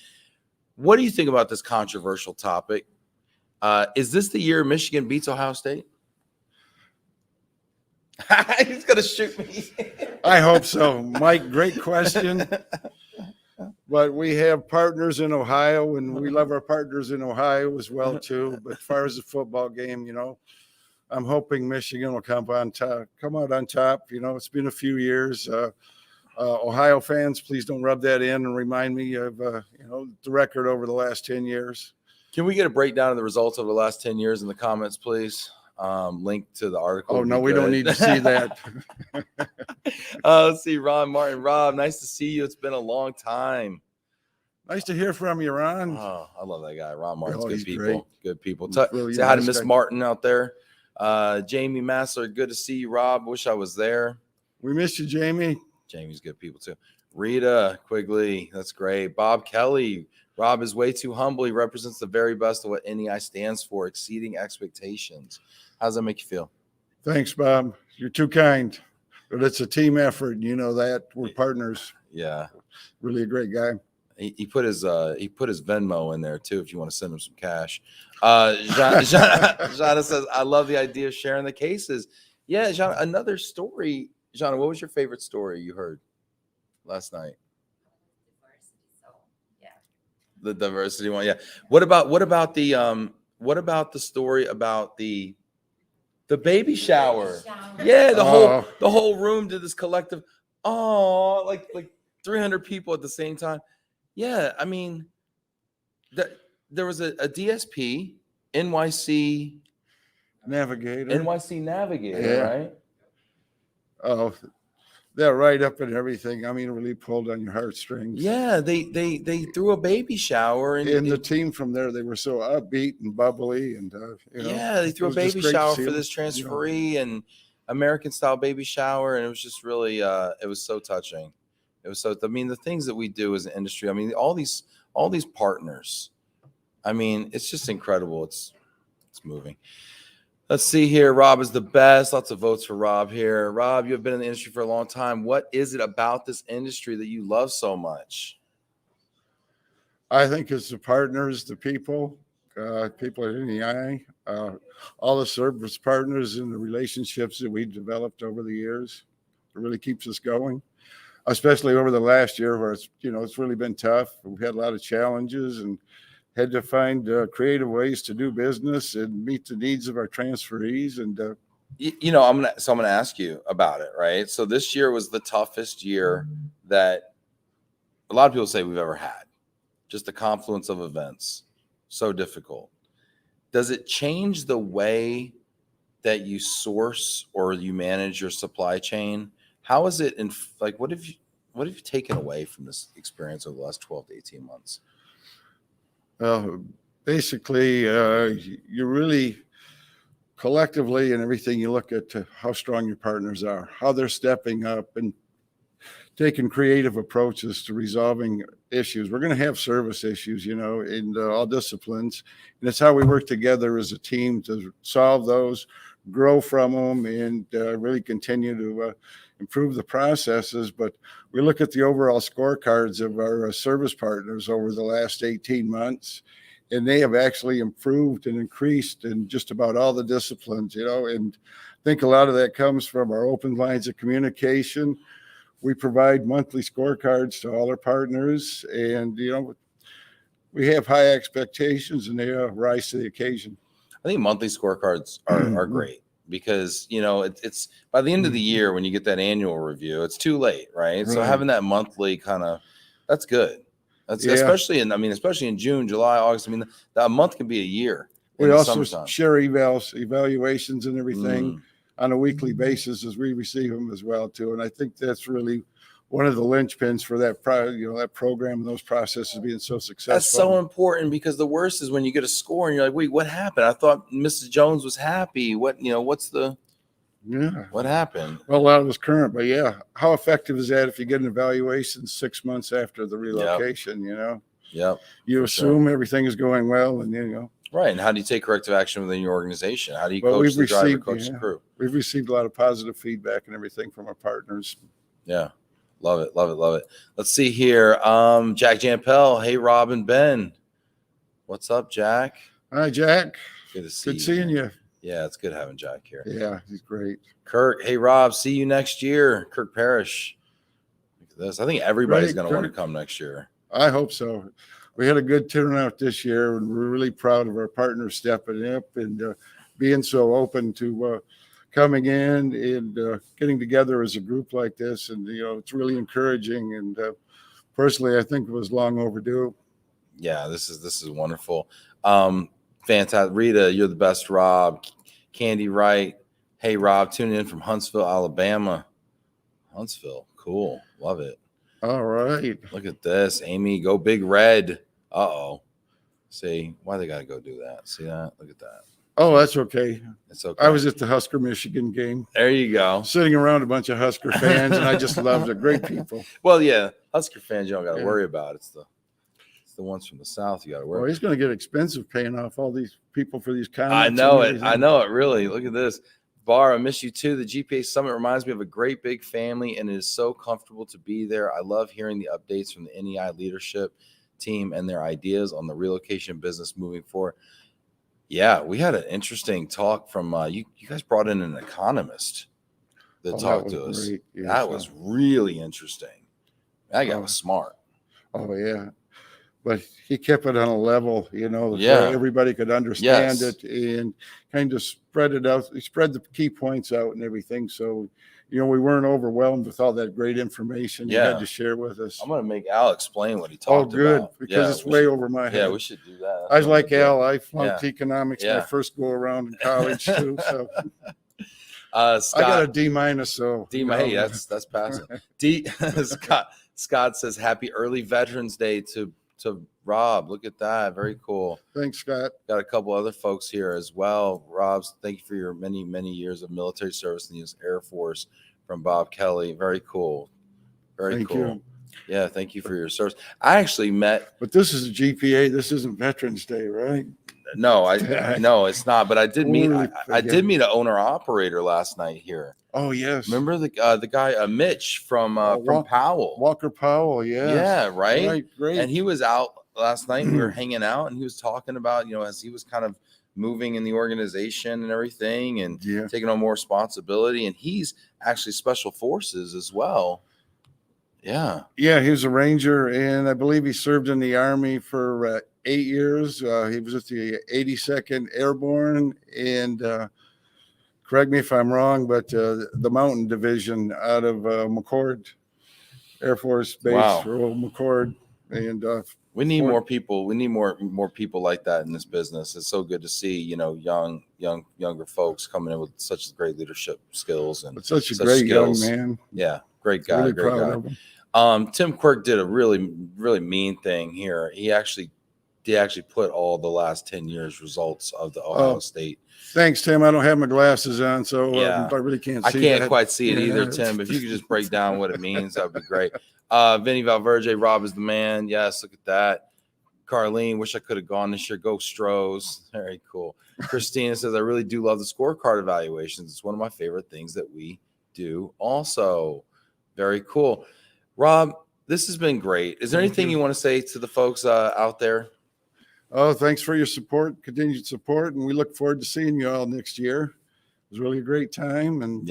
What do you think about this controversial topic? Is this the year Michigan beats Ohio State? He's going to shoot me. I hope so. Mike, great question. But we have partners in Ohio, and we love our partners in Ohio as well, too. But as far as the football game, I'm hoping Michigan will come out on top. It's been a few years. Ohio fans, please don't rub that in and remind me of, the record over the last 10 years. Can we get a breakdown of the results over the last 10 years in the comments, please? Link to the article. Oh, no, we don't need to see that. Let's see, Ron Martin. Rob, nice to see you. It's been a long time. Nice to hear from you, Ron. Oh, I love that guy. Ron Martin's he's good people. great. Good people. Really say hi to nice Miss guy. Martin out there. Jamie Massler, good to see you, Rob. Wish I was there. We missed you, Jamie. Jamie's good people, too. Rita Quigley, that's great. Bob Kelly. Rob is way too humble. He represents the very best of what NEI stands for, exceeding expectations. How does that make you feel? Thanks, Bob. You're too kind. But it's a team effort. You know that. We're partners. Yeah. Really a great guy. He put his Venmo in there too if you want to send him some cash. Jana says, I love the idea of sharing the cases. Yeah, Jana, another story. Jana, what was your favorite story you heard last night? The diversity one. Yeah. What about the story about the baby shower? Yeah, the whole room did this collective like 300 people at the same time. Yeah, I mean, there was a DSP, NYC Navigator, right? Oh, they're right up in everything. I mean, it really pulled on your heartstrings. Yeah, they threw a baby shower, and the team from there, they were so upbeat and bubbly, and yeah, they threw a baby shower for this transferee and American style baby shower, and it was just really it was so touching. It was so. I mean, the things that we do as an industry. I mean, all these partners. I mean, it's just incredible. It's moving. Let's see here. Rob is the best. Lots of votes for Rob here. Rob, you have been in the industry for a long time. What is it about this industry that you love so much? I think it's the partners, the people at NEI, all the service partners and the relationships that we've developed over the years. It really keeps us going. Especially over the last year where it's really been tough. We've had a lot of challenges and had to find creative ways to do business and meet the needs of our transferees. And I'm gonna ask you about it, right? So this year was the toughest year that a lot of people say we've ever had. Just the confluence of events, so difficult. Does it change the way that you source or you manage your supply chain? How is it what have you taken away from this experience over the last 12 to 18 months? Basically, you really collectively and everything, you look at how strong your partners are, how they're stepping up and taking creative approaches to resolving issues. We're going to have service issues, in all disciplines. And it's how we work together as a team to solve those, grow from them, and really continue to improve the processes. But we look at the overall scorecards of our service partners over the last 18 months, and they have actually improved and increased in just about all the disciplines, and I think a lot of that comes from our open lines of communication. we provide monthly scorecards to all our partners, and we have high expectations, and they rise to the occasion. I think monthly scorecards are great because it's by the end of the year when you get that annual review, it's too late, right? So having that monthly that's good. That's especially in June, July, August. I mean, that month can be a year. We also share evaluations and everything on a weekly basis as we receive them as well too. And I think that's really one of the linchpins for that that program and those processes being so successful. That's so important, because the worst is when you get a score and you're like, wait, what happened? I thought Mrs. Jones was happy. What happened? Well, a lot of it's current, but how effective is that if you get an evaluation 6 months after the relocation? You assume everything is going well, and right. And how do you take corrective action within your organization? How do you coach the driver, coach the crew? We've received a lot of positive feedback and everything from our partners. Yeah. Love it. Love it. Love it. Let's see here. Jack Jampel. Hey, Rob and Ben. What's up, Jack? Hi, Jack. Good to see you. Good seeing you. Yeah, it's good having Jack here. Yeah, he's great. Kirk. Hey, Rob. See you next year. Kirk Parrish. Look at this. I think everybody's going to want to come next year. I hope so. We had a good turnout this year, and we're really proud of our partners stepping up and being so open to coming in and getting together as a group like this. And, it's really encouraging. And personally, I think it was long overdue. Yeah, this is wonderful. Fantastic. Rita, you're the best, Rob. Candy Wright. Hey, Rob, tuning in from Huntsville, Alabama. Huntsville. Cool. Love it. All right. Look at this. Amy, go Big Red. Uh-oh. See, why they got to go do that? See that? Look at that. Oh, that's okay. It's okay. I was at the Husker Michigan game. There you go. Sitting around a bunch of Husker fans, and I just loved it. Great people. Well, yeah, Husker fans, you don't got to worry about. It's the ones from the South you got to worry. Well, he's going to get expensive paying off all these people for these comments. I know it. I know it. Really. Look at this. Bar, I miss you too. The GPA Summit reminds me of a great big family, and it is so comfortable to be there. I love hearing the updates from the NEI leadership team and their ideas on the relocation business moving forward. Yeah, we had an interesting talk from you guys brought in an economist that talked to us. Yes, that was really interesting. That guy was smart. Oh, yeah. But he kept it on a level, where everybody could understand it and kind of spread it out. He spread the key points out and everything. So, we weren't overwhelmed with all that great information he had to share with us. I'm going to make Al explain what he talked about. Oh, good, because it's way over my head. Yeah, we should do that. I was like Al. I flunked economics my first go around in college too. So Scott, I got a D-. So hey, that's passing. Scott says happy early Veterans Day to Rob. Look at that. Very cool. Thanks, Scott. Got a couple other folks here as well. Rob, thank you for your many, many years of military service in the U.S. Air Force from Bob Kelly. Very cool. Very thank cool. You. Yeah, thank you for your service. I actually met. But this is a GPA. This isn't Veterans Day, right? No, no, it's not. But I did meet. I did meet an owner operator last night here. Oh yes. Remember the guy Mitch from Powell. Walker Powell. Yeah. Yeah. Right. Great. And he was out last night. We were hanging out, and he was talking about as he was kind of moving in the organization and everything, and taking on more responsibility. And he's actually Special Forces as well. Yeah. Yeah. He was a Ranger, and I believe he served in the Army for 8 years. He was with the 82nd Airborne, and correct me if I'm wrong, but the Mountain Division out of McCord Air Force Base, McCord. And we need more people. We need more people like that in this business. It's so good to see, younger folks coming in with such great leadership skills and such a great skills. Young man. Yeah, great guy. Really great proud guy. Of him. Tim Quirk did a really, really mean thing here. He actually put all the last 10 years results of the Ohio State. Thanks, Tim. I don't have my glasses on, so I really can't see I can't quite see it either, Tim. If you could just break down what it means, that would be great. Vinny Valverde, Rob is the man. Yes, look at that. Carlene, wish I could have gone this year. Go Stros. Very cool. Christina says, I really do love the scorecard evaluations. It's one of my favorite things that we do also. Very cool. Rob, this has been great. Is there anything you want to say to the folks out there? Oh, thanks for your support, continued support, and we look forward to seeing you all next year. It was really a great time, and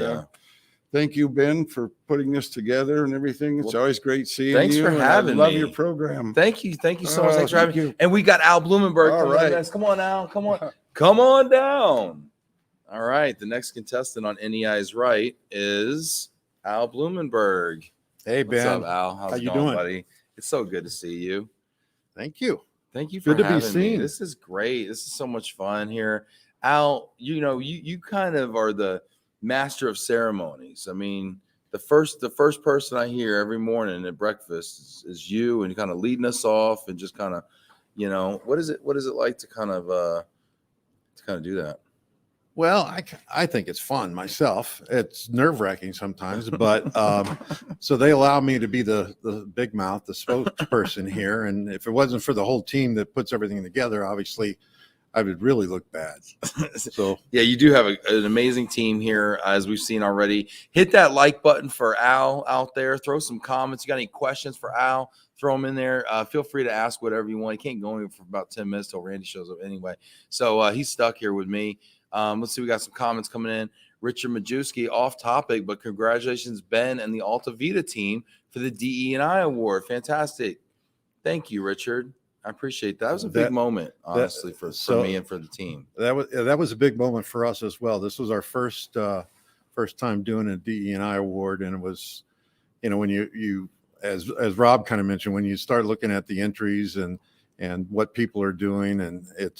thank you, Ben, for putting this together and everything. It's always great seeing thanks you. for and having I love me. your program. Thank you so much. Thanks for having thank me. you. And we got Al Blumenberg All coming right. in. Come on, Al. Come on down. All right. The next contestant on NEI's right is Al Blumenberg. Hey, Ben. What's up, Al? How's How it you going, doing? buddy? It's so good to see you. Thank you. Thank you for Good to be having me. seen. This is great. This is so much fun here. Al, you kind of are the master of ceremonies. I mean, the first person I hear every morning at breakfast is you, and kind of leading us off and just kind of, what is it like to kind of do that? Well, I think it's fun myself. It's nerve-wracking sometimes, but so they allow me to be the big mouth, the spokesperson here. And if it wasn't for the whole team that puts everything together, obviously I would really look bad. So yeah, you do have an amazing team here, as we've seen already. Hit that like button for Al out there. Throw some comments. You got any questions for Al? Throw them in there. Feel free to ask whatever you want. He can't go in for about 10 minutes till Randy shows up anyway. So he's stuck here with me. Let's see. We got some comments coming in. Richard Majewski, off topic, but congratulations, Ben and the Alta Vita team for the DE&I award. Fantastic. Thank you, Richard. I appreciate that. That was a big moment, honestly, for me and for the team. that was a big moment for us as well. This was our first time doing a DE&I award, and it was, when you as Rob kind of mentioned, when you start looking at the entries and what people are doing, and it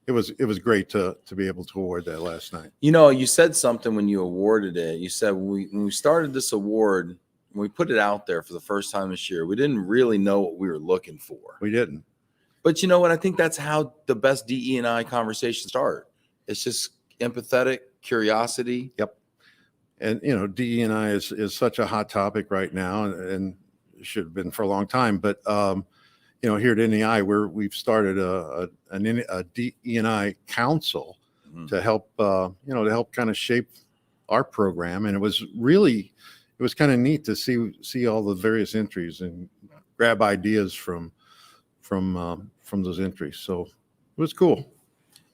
was great to be able to award that last night. You said something when you awarded it. You said when we started this award, when we put it out there for the first time this year, we didn't really know what we were looking for. We didn't. But you know what? I think that's how the best DE&I conversations start. It's just empathetic curiosity. Yep. And DE&I is such a hot topic right now, and should have been for a long time. But here at NEI, we've started a DE&I council to help kind of shape our program, and it was kind of neat to see all the various entries and grab ideas from those entries. So it was cool.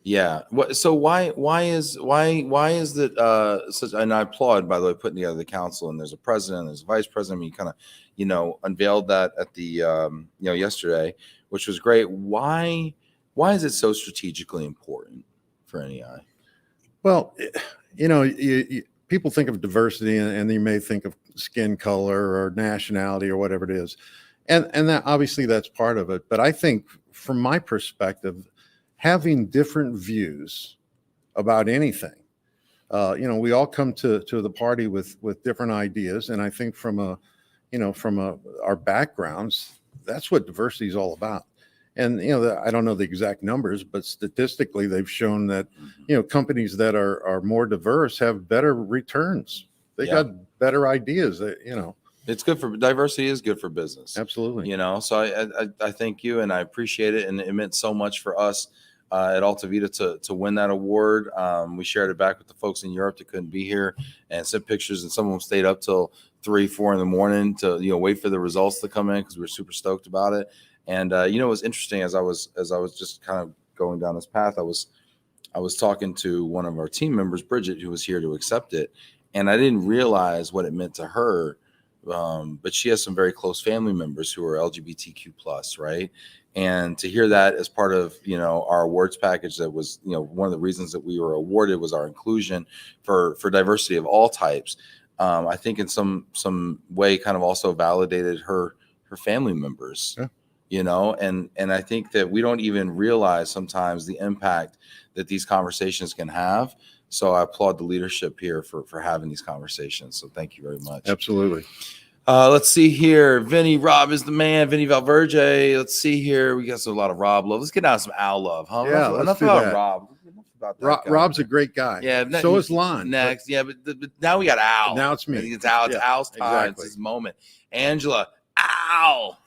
Yeah. So why is that such? And I applaud, by the way, putting together the council, and there's a president, there's a vice president. I mean, you kind of unveiled that at the yesterday, which was great. Why is it so strategically important for NEI? Well, people think of diversity, and you may think of skin color or nationality or whatever it is. And that obviously that's part of it. But I think from my perspective, having different views about anything, we all come to the party with different ideas. And I think from our backgrounds, that's what diversity is all about. And, I don't know the exact numbers, but statistically they've shown that, companies that are more diverse have better returns. They got better ideas that, It's good for diversity is good for business. Absolutely. So I thank you, and I appreciate it. And it meant so much for us at Alta Vita to win that award. We shared it back with the folks in Europe that couldn't be here, and sent pictures, and some of them stayed up till 3-4 in the morning to wait for the results to come in, because we were super stoked about it. And it was interesting, as I was just kind of going down this path, I was talking to one of our team members, Bridget, who was here to accept it, and I didn't realize what it meant to her. But she has some very close family members who are LGBTQ+, right? And to hear that as part of, our awards package, that was, one of the reasons that we were awarded was our inclusion for diversity of all types. I think in some way kind of also validated her family members, and I think that we don't even realize sometimes the impact that these conversations can have. So I applaud the leadership here for having these conversations. So thank you very much. Absolutely. Let's see here. Vinny, Rob is the man. Vinny Valverde. Let's see here. We got a lot of Rob love. Let's get down to some Al love, huh? Yeah, enough about Rob. Enough about that guy. Rob's a great guy. Yeah. So is Lonn. Next. Yeah, but now we got Al. Now it's me. It's Al. It's Al's time. Exactly. It's his moment. Angela. Al.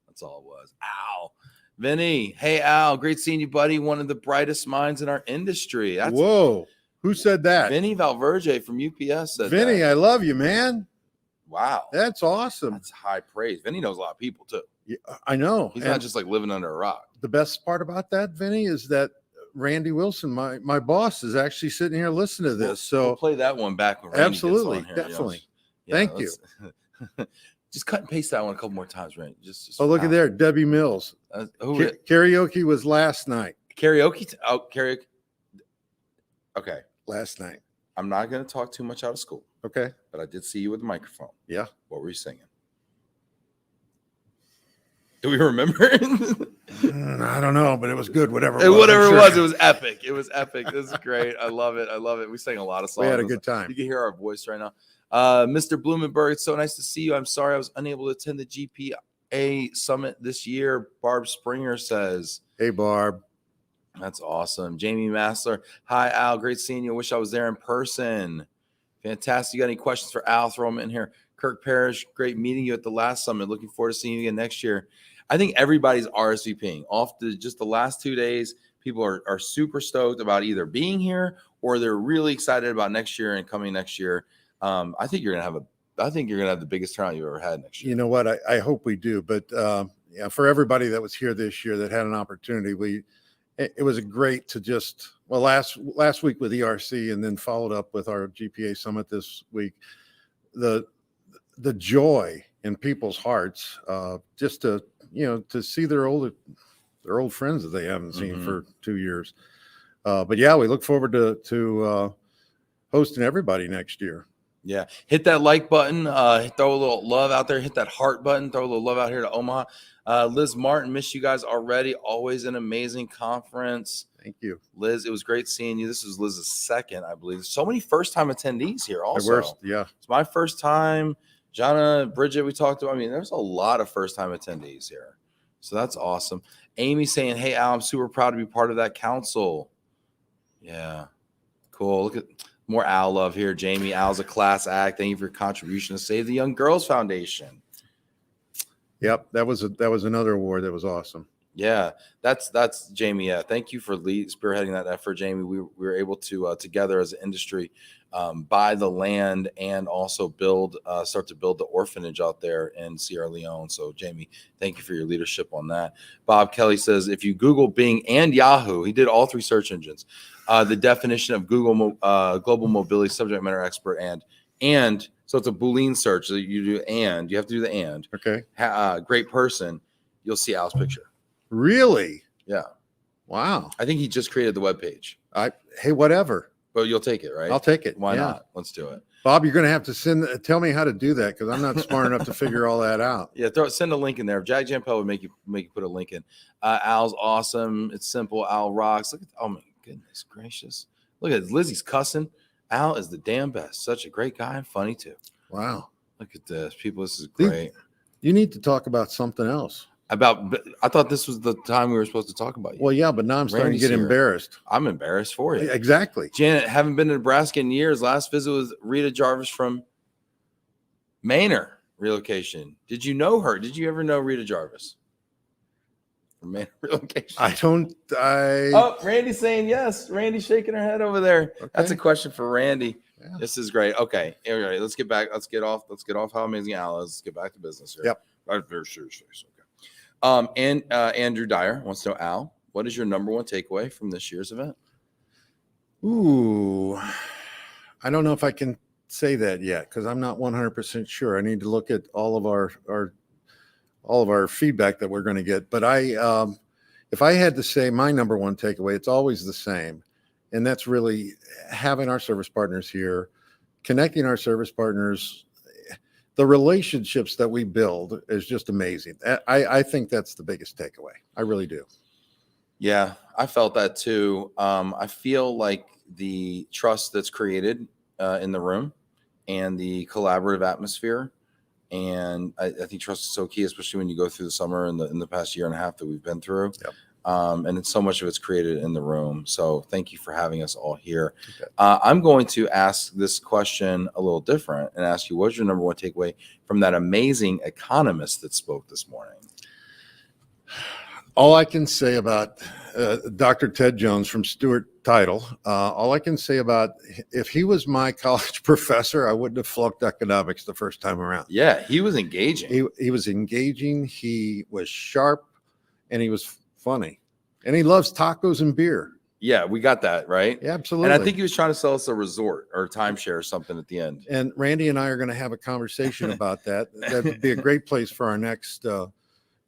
That's all it was. Al. Vinny. Hey, Al. Great seeing you, buddy. One of the brightest minds in our industry. Whoa. Who said that? Vinny Valverde from UPS said Vinny, that. I love you, man. Wow. That's awesome. That's high praise. Vinny knows a lot of people, too. Yeah, I know. He's not just like living under a rock. The best part about that, Vinny, is that Randy Wilson, my boss, is actually sitting here listening to this. We'll So play that one back when Randy gets absolutely, on here, definitely. Yeah, Thank you. Just cut and paste that one a couple more times, Randy. Just Oh, look at there, Debbie Mills. Karaoke was last night. Karaoke. Karaoke. Okay. Last night. I'm not going to talk too much out of school. Okay. But I did see you with the microphone. Yeah. What were you singing? Do we remember? I don't know, but it was good. Whatever it was, it was epic. It was epic. This is great. I love it. I love it. We sang a lot of songs. We had a good time. You can hear our voice right now. Mr. Blumenberg, it's so nice to see you. I'm sorry I was unable to attend the GPA Summit this year. Barb Springer says. Hey, Barb. That's awesome. Jamie Massler. Hi, Al. Great seeing you. I wish I was there in person. Fantastic. You got any questions for Al? Throw them in here. Kirk Parrish, great meeting you at the last summit. Looking forward to seeing you again next year. I think everybody's RSVPing. Just the last 2 days, people are super stoked about either being here or they're really excited about next year and coming next year. I think you're gonna have the biggest turnout you've ever had next year. You know what? I hope we do. But yeah, for everybody that was here this year that had an opportunity, it was great to just last week with ERC and then followed up with our GPA Summit this week. The joy in people's hearts, just to see their old friends that they haven't seen for 2 years. But yeah, we look forward to hosting everybody next year. Yeah. Hit that like button. Throw a little love out there. Hit that heart button. Throw a little love out here to Omaha. Liz Martin, miss you guys already. Always an amazing conference. Thank you, Liz. It was great seeing you. This is Liz's second, I believe. So many first-time attendees here also. Yeah. It's my first time. Jana, Bridget, we talked to. I mean, there's a lot of first-time attendees here. So that's awesome. Amy saying, hey, Al, I'm super proud to be part of that council. Yeah. Cool. Look at more Al love here. Jamie, Al's a class act. Thank you for your contribution to Save the Young Girls Foundation. Yep. That was another award that was awesome. Yeah, that's Jamie. Yeah, thank you for spearheading that effort, Jamie. We were able to together as an industry buy the land and also start to build the orphanage out there in Sierra Leone. So, Jamie, thank you for your leadership on that. Bob Kelly says if you Google Bing and Yahoo, he did all three search engines. The definition of Google global mobility subject matter expert and so it's a Boolean search that you do and you have to do the and. Okay. Great person. You'll see Al's picture. Really? Yeah. Wow. I think he just created the webpage. Hey, whatever. But you'll take it, right? I'll take it. Why not? Let's do it. Bob, you're going to have to tell me how to do that because I'm not smart enough to figure all that out. Yeah, send a link in there. If Jag Jampel would make you put a link in. Al's awesome. It's simple. Al rocks. Look at, oh my goodness gracious. Look at Lizzie's cussing. Al is the damn best. Such a great guy and funny too. Wow. Look at this. People, this is great. You need to talk about something else. I thought this was the time we were supposed to talk about you. Well, yeah, but now I'm starting to get embarrassed. I'm embarrassed for you. Exactly. Janet, haven't been to Nebraska in years. Last visit was Rita Jarvis from Manor relocation. Did you know her? Did you ever know Rita Jarvis from Manor relocation? Oh, Randy's saying yes. Randy's shaking her head over there. Okay. That's a question for Randy. Yeah. This is great. Okay. All right. Let's get back. Let's get off how amazing Al is. Let's get back to business here. Yep. Very seriously. Okay. And Andrew Dyer wants to know, Al, what is your number one takeaway from this year's event? Ooh, I don't know if I can say that yet because I'm not 100% sure. I need to look at all of our feedback that we're going to get. But if I had to say my number one takeaway, it's always the same. And that's really having our service partners here, connecting our service partners. The relationships that we build is just amazing. I think that's the biggest takeaway. I really do. Yeah, I felt that too. I feel like the trust that's created in the room and the collaborative atmosphere. And I think trust is so key, especially when you go through the summer in the past year and a half that we've been through. Yep. And it's so much of it's created in the room. So thank you for having us all here. Okay. I'm going to ask this question a little different and ask you, what's your number one takeaway from that amazing economist that spoke this morning? All I can say about Dr. Ted Jones from Stewart Title, all I can say about if he was my college professor, I wouldn't have flunked economics the first time around. Yeah, he was engaging. He was engaging. He was sharp, and he was funny, and he loves tacos and beer. Yeah, we got that right. Yeah, absolutely. And I think he was trying to sell us a resort or a timeshare or something at the end. And Randy and I are going to have a conversation about that. That would be a great place for our next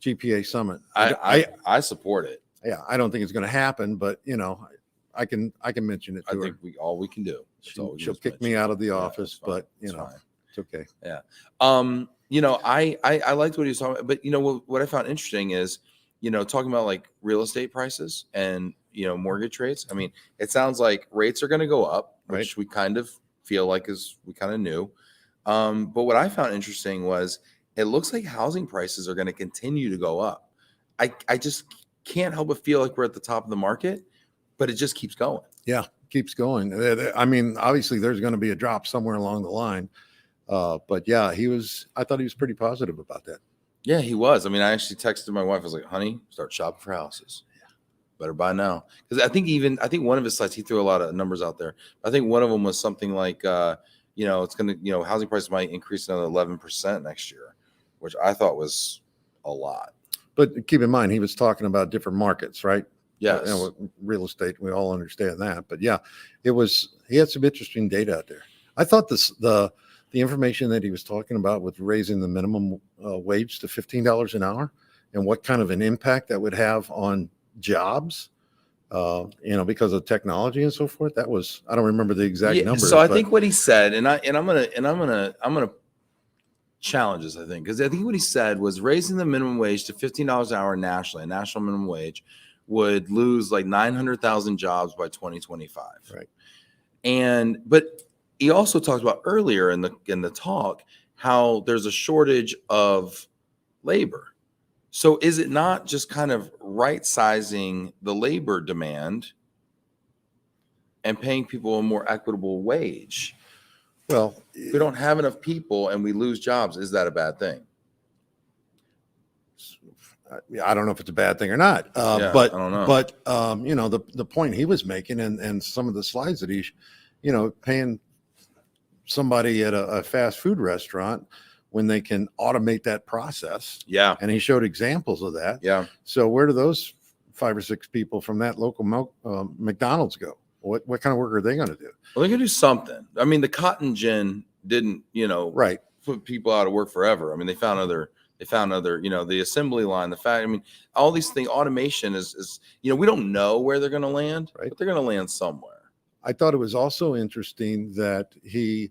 GPA Summit. I support it. Yeah, I don't think it's going to happen, but you know, I can mention it to I her. think all we can do. She'll kick me out of the office, but you know, it's okay. Yeah. You know, I liked what he was talking about, but you know what I found interesting is, you know, talking about like real estate prices and, you know, mortgage rates. I mean, it sounds like rates are going to go up, which we kind of feel like we kind of knew. But what I found interesting was it looks like housing prices are going to continue to go up. I just can't help but feel like we're at the top of the market, but it just keeps going. Yeah, keeps going. I mean, obviously there's going to be a drop somewhere along the line. But yeah, I thought he was pretty positive about that. Yeah, he was. I mean, I actually texted my wife. I was like, honey, start shopping for houses. Better buy now. Because I think one of his slides, he threw a lot of numbers out there. I think one of them was something like, you know, it's going to, you know, housing prices might increase another 11% next year, which I thought was a lot. But keep in mind, he was talking about different markets, right? Yes. You know, real estate, we all understand that. But yeah, he had some interesting data out there. I thought the information that he was talking about with raising the minimum wage to $15 an hour and what kind of an impact that would have on jobs, you know, because of technology and so forth. That was, I don't remember the exact numbers. So I think what he said, and I'm gonna challenge this, I think, because I think what he said was raising the minimum wage to $15 an hour nationally, a national minimum wage, would lose like 900,000 jobs by 2025. Right. But he also talked about earlier in the talk how there's a shortage of labor. So is it not just kind of right sizing the labor demand and paying people a more equitable wage? Well, If we don't have enough people and we lose jobs, is that a bad thing? I don't know if it's a bad thing or not, I don't know. But you know, the point he was making and some of the slides that you know, paying somebody at a fast food restaurant when they can automate that process. Yeah. And he showed examples of that. Yeah. So where do those 5 or 6 people from that local McDonald's go? What kind of work are they going to do? Well, they're going to do something. I mean, the cotton gin didn't, you know, Right. put people out of work forever. I mean, they found other, you know, the assembly line, I mean, all these things, automation is, you know, we don't know where they're going to land, Right. but they're going to land somewhere. I thought it was also interesting that he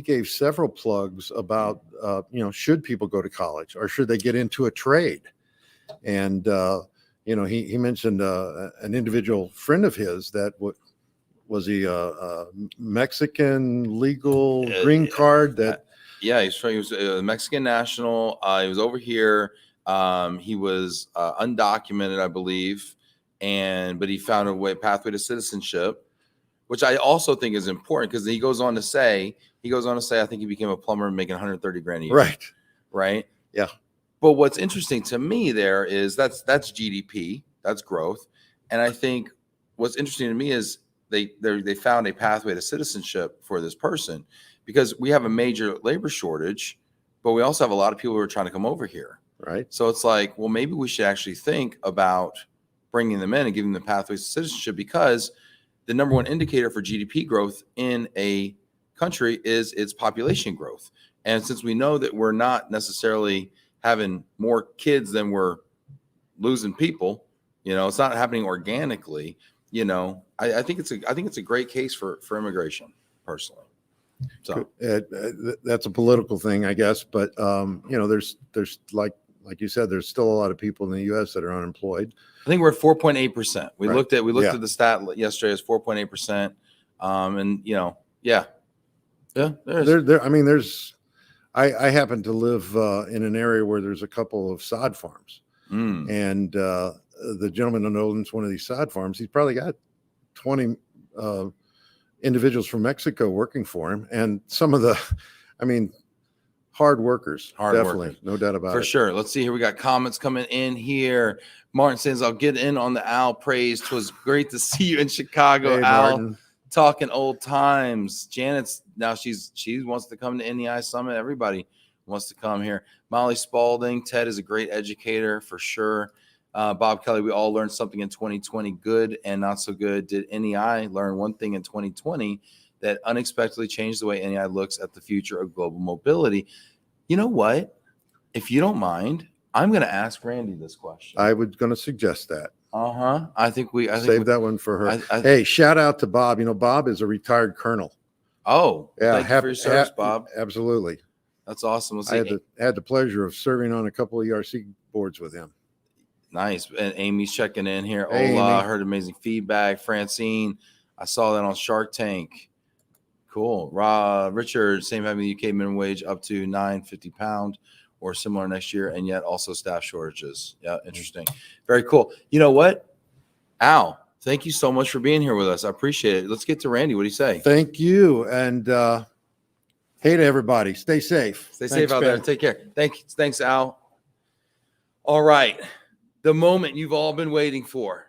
gave several plugs about, you know, should people go to college or should they get into a trade? And, you know, he mentioned an individual friend of his that was he a Mexican legal green card that. Yeah, he was a Mexican national. He was over here. He was undocumented, I believe, but he found a pathway to citizenship, which I also think is important because he goes on to say, I think he became a plumber making 130 grand a year. Right. Right. Yeah. But what's interesting to me there is that's GDP, that's growth. And I think what's interesting to me is they found a pathway to citizenship for this person because we have a major labor shortage, but we also have a lot of people who are trying to come over here. Right. So it's like, well, maybe we should actually think about bringing them in and giving them pathways to citizenship because the number one indicator for GDP growth in a country is its population growth. And since we know that we're not necessarily having more kids than we're losing people, you know, it's not happening organically, you know, I think it's a great case for immigration personally. So that's a political thing, I guess. But, you know, there's like you said, there's still a lot of people in the U.S. that are unemployed. I think we're at 4.8%. We Right. looked at the stat yesterday as 4.8%. And you know, yeah. I happen to live in an area where there's a couple of sod farms, and the gentleman that owns one of these sod farms, he's probably got 20 individuals from Mexico working for him, and some of the, hard workers, definitely, no doubt about it. For sure. Let's see here. We got comments coming in here. Martin says, "I'll get in on the Al praise. 'Twas great to see you in Chicago, Hey, Al." Martin. Talking old times. Janet's now she wants to come to NEI Summit. Everybody wants to come here. Molly Spalding, Ted is a great educator for sure. Bob Kelly, we all learned something in 2020, good and not so good. Did NEI learn one thing in 2020 that unexpectedly changed the way NEI looks at the future of global mobility? You know what? If you don't mind, I'm going to ask Randy this question. I was going to suggest that. I think save that one for her. Hey, shout out to Bob. You know, Bob is a retired colonel. Oh, yeah. Thank you for your service, Bob. Absolutely. That's awesome. I had the pleasure of serving on a couple of ERC boards with him. Nice. And Amy's checking in here. Hey, Ola, Amy. heard amazing feedback. Francine, I saw that on Shark Tank. Cool. Richard, same having the UK minimum wage up to £9.50 pound or similar next year, and yet also staff shortages. Yeah, interesting. Very cool. You know what? Al, thank you so much for being here with us. I appreciate it. Let's get to Randy. What do you say? Thank you. And hey to everybody. Stay safe. Stay safe out there. Take care. Thanks, Al. All right. The moment you've all been waiting for.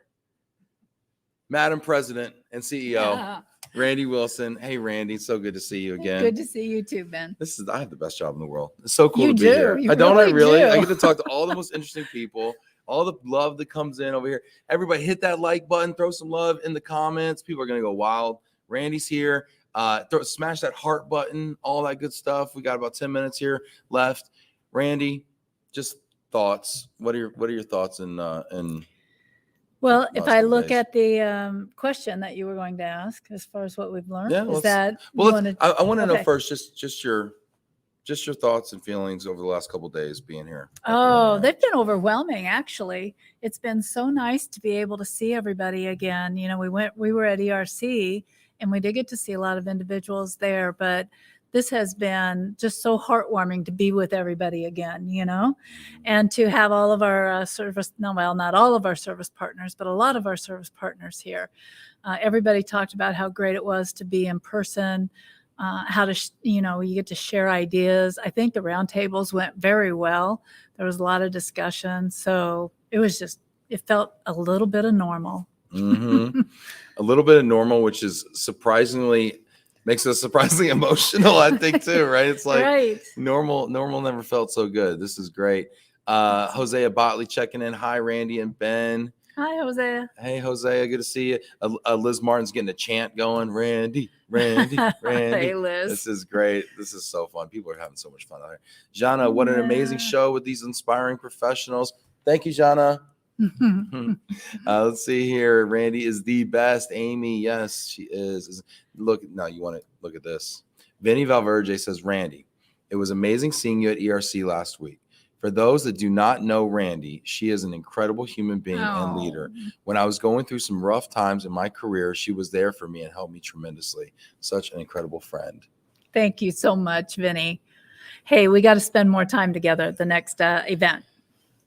Madam President and CEO, Randy Wilson. Hey, Randy. So good to see you again. Good to see you too, Ben. I have the best job in the world. It's so cool You to be do. here. You I really do. I get to talk to all the most interesting people, all the love that comes in over here. Everybody hit that like button, throw some love in the comments. People are going to go wild. Randy's here. Smash that heart button, all that good stuff. We got about 10 minutes here left. Randy, just thoughts. What are your thoughts Well, if I look days? at the question that you were going to ask, as far as what we've learned, Yeah, is that I want to know okay. first just your thoughts and feelings over the last couple of days being here. Oh, they've been overwhelming, actually. It's been so nice to be able to see everybody again. You know, we were at ERC and we did get to see a lot of individuals there, but this has been just so heartwarming to be with everybody again, you know, and to have all of our not all of our service partners, but a lot of our service partners here. Everybody talked about how great it was to be in person, how to, you get to share ideas. I think the roundtables went very well. There was a lot of discussion. So it felt a little bit of normal. Mm-hmm. A little bit of normal, which is makes us surprisingly emotional, I think, too, right? It's like right. normal never felt so good. This is great. Hosea Botley checking in. Hi, Randy and Ben. Hi, Hosea. Hey, Hosea, good to see you. Liz Martin's getting a chant going. Randy. Hey, Liz. This is great. This is so fun. People are having so much fun out here. Jana, what an amazing show with these inspiring professionals. Thank you, Jana. Let's see here. Randy is the best. Amy, yes, she is. Look, now you want to look at this. Vinny Valverde says, Randy, it was amazing seeing you at ERC last week. For those that do not know Randy, she is an incredible human being and leader. When I was going through some rough times in my career, she was there for me and helped me tremendously. Such an incredible friend. Thank you so much, Vinny. Hey, we got to spend more time together at the next event.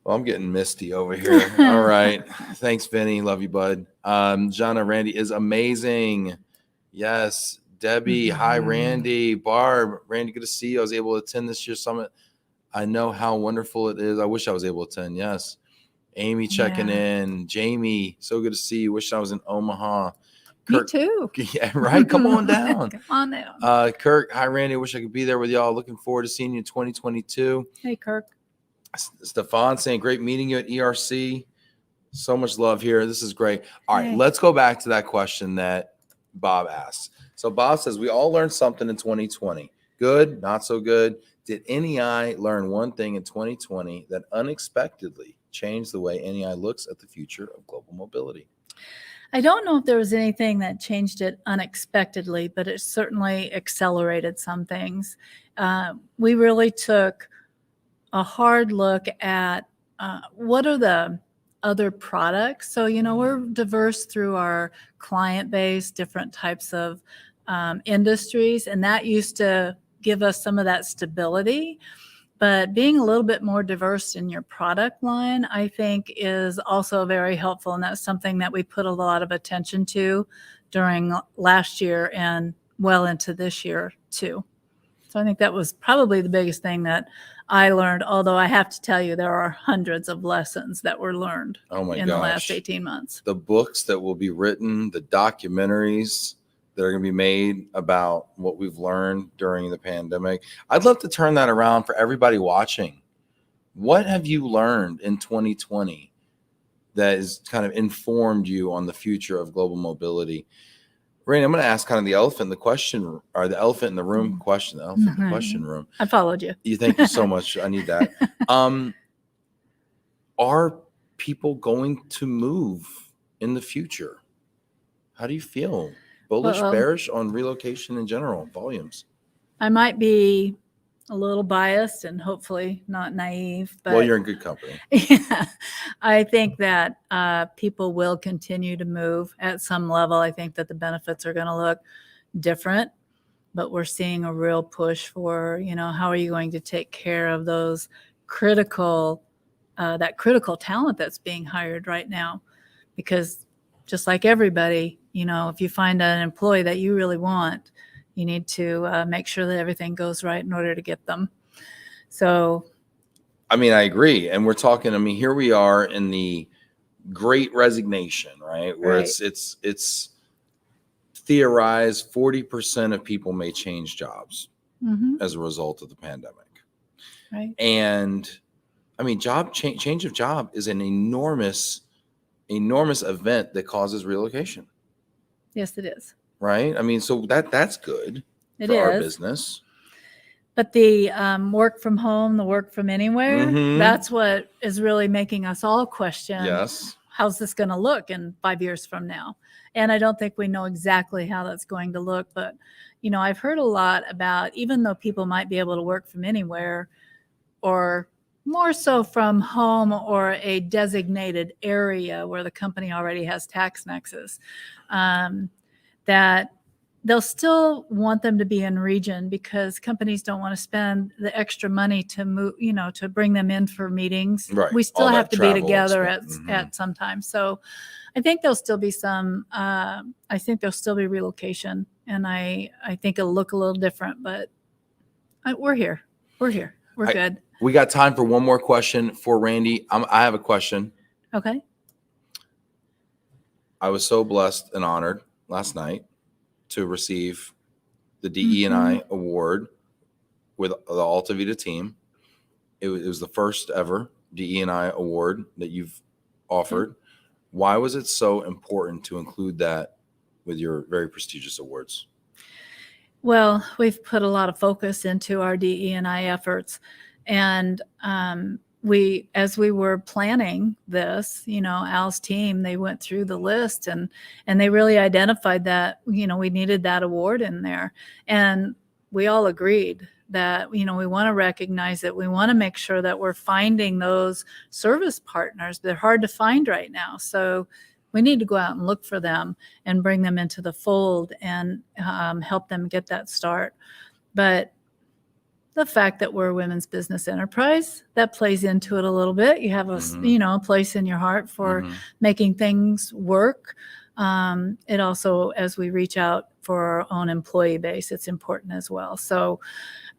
Well, I'm getting misty over here. All right. Thanks, Vinny. Love you, bud. Jana, Randy is amazing. Yes. Debbie. Hi, Randy. Barb. Randy, good to see you. I was able to attend this year's summit. I know how wonderful it is. I wish I was able to attend. Yes. Amy checking in. Jamie, so good to see you. Wish I was in Omaha. Kirk, me too. Yeah, right. Come on down. Come on down. Kirk. Hi, Randy. Wish I could be there with y'all. Looking forward to seeing you in 2022. Hey, Kirk. Stefan saying, great meeting you at ERC. So much love here. This is great. All right, let's go back to that question that Bob asked. So Bob says, we all learned something in 2020. Good, not so good. Did NEI learn one thing in 2020 that unexpectedly changed the way NEI looks at the future of global mobility? I don't know if there was anything that changed it unexpectedly, but it certainly accelerated some things. We really took a hard look at what are the other products. So, we're diverse through our client base, different types of industries, and that used to give us some of that stability. But being a little bit more diverse in your product line, I think, is also very helpful. And that's something that we put a lot of attention to during last year and well into this year, too. So I think that was probably the biggest thing that I learned, although I have to tell you, there are hundreds of lessons that were learned in the last 18 months. The books that will be written, the documentaries that are going to be made about what we've learned during the pandemic. I'd love to turn that around for everybody watching. What have you learned in 2020 that has kind of informed you on the future of global mobility? Randy, I'm going to ask kind of the elephant in the question, or the elephant in the room question, the elephant in the question room. I followed you. Thank you so much. I need that. Are people going to move in the future? How do you feel? Bullish, Well, bearish on relocation in general, volumes? I might be a little biased and hopefully not naive, but Well, you're in good company. yeah, I think that people will continue to move at some level. I think that the benefits are going to look different, but we're seeing a real push for, how are you going to take care of those critical talent that's being hired right now? Because just like everybody, if you find an employee that you really want, you need to make sure that everything goes right in order to get them. So, I agree. And we're talking, here we are in the great resignation, right? Where Right. it's theorized 40% of people may change jobs as a result of the pandemic. Right. And change of job is an enormous event that causes relocation. Yes, it is. Right. So that's good It for our is. business. But the work from home, the work from anywhere, Mhm. that's what is really making us all question, Yes. how's this going to look in 5 years from now? And I don't think we know exactly how that's going to look. But, I've heard a lot about, even though people might be able to work from anywhere, or more so from home or a designated area where the company already has tax nexus, that they'll still want them to be in region because companies don't want to spend the extra money to move, to bring them in for meetings. Right. We still All have that to be travel together expense. at some time. So I think there'll still be I think there'll still be relocation, and I think it'll look a little different, but we're here. We're good. We got time for one more question for Randy. I have a question. Okay. I was so blessed and honored last night to receive the DE&I award with the Alta Vita team. It was the first ever DE&I award that you've offered. Why was it so important to include that with your very prestigious awards? Well, we've put a lot of focus into our DE&I efforts, and as we were planning this, Al's team, they went through the list and they really identified that, we needed that award in there. And we all agreed that, we want to recognize it. We want to make sure that we're finding those service partners. They're hard to find right now. So we need to go out and look for them and bring them into the fold and help them get that start. But the fact that we're a women's business enterprise, that plays into it a little bit. You have a place in your heart for making things work. It also, as we reach out for our own employee base, it's important as well. So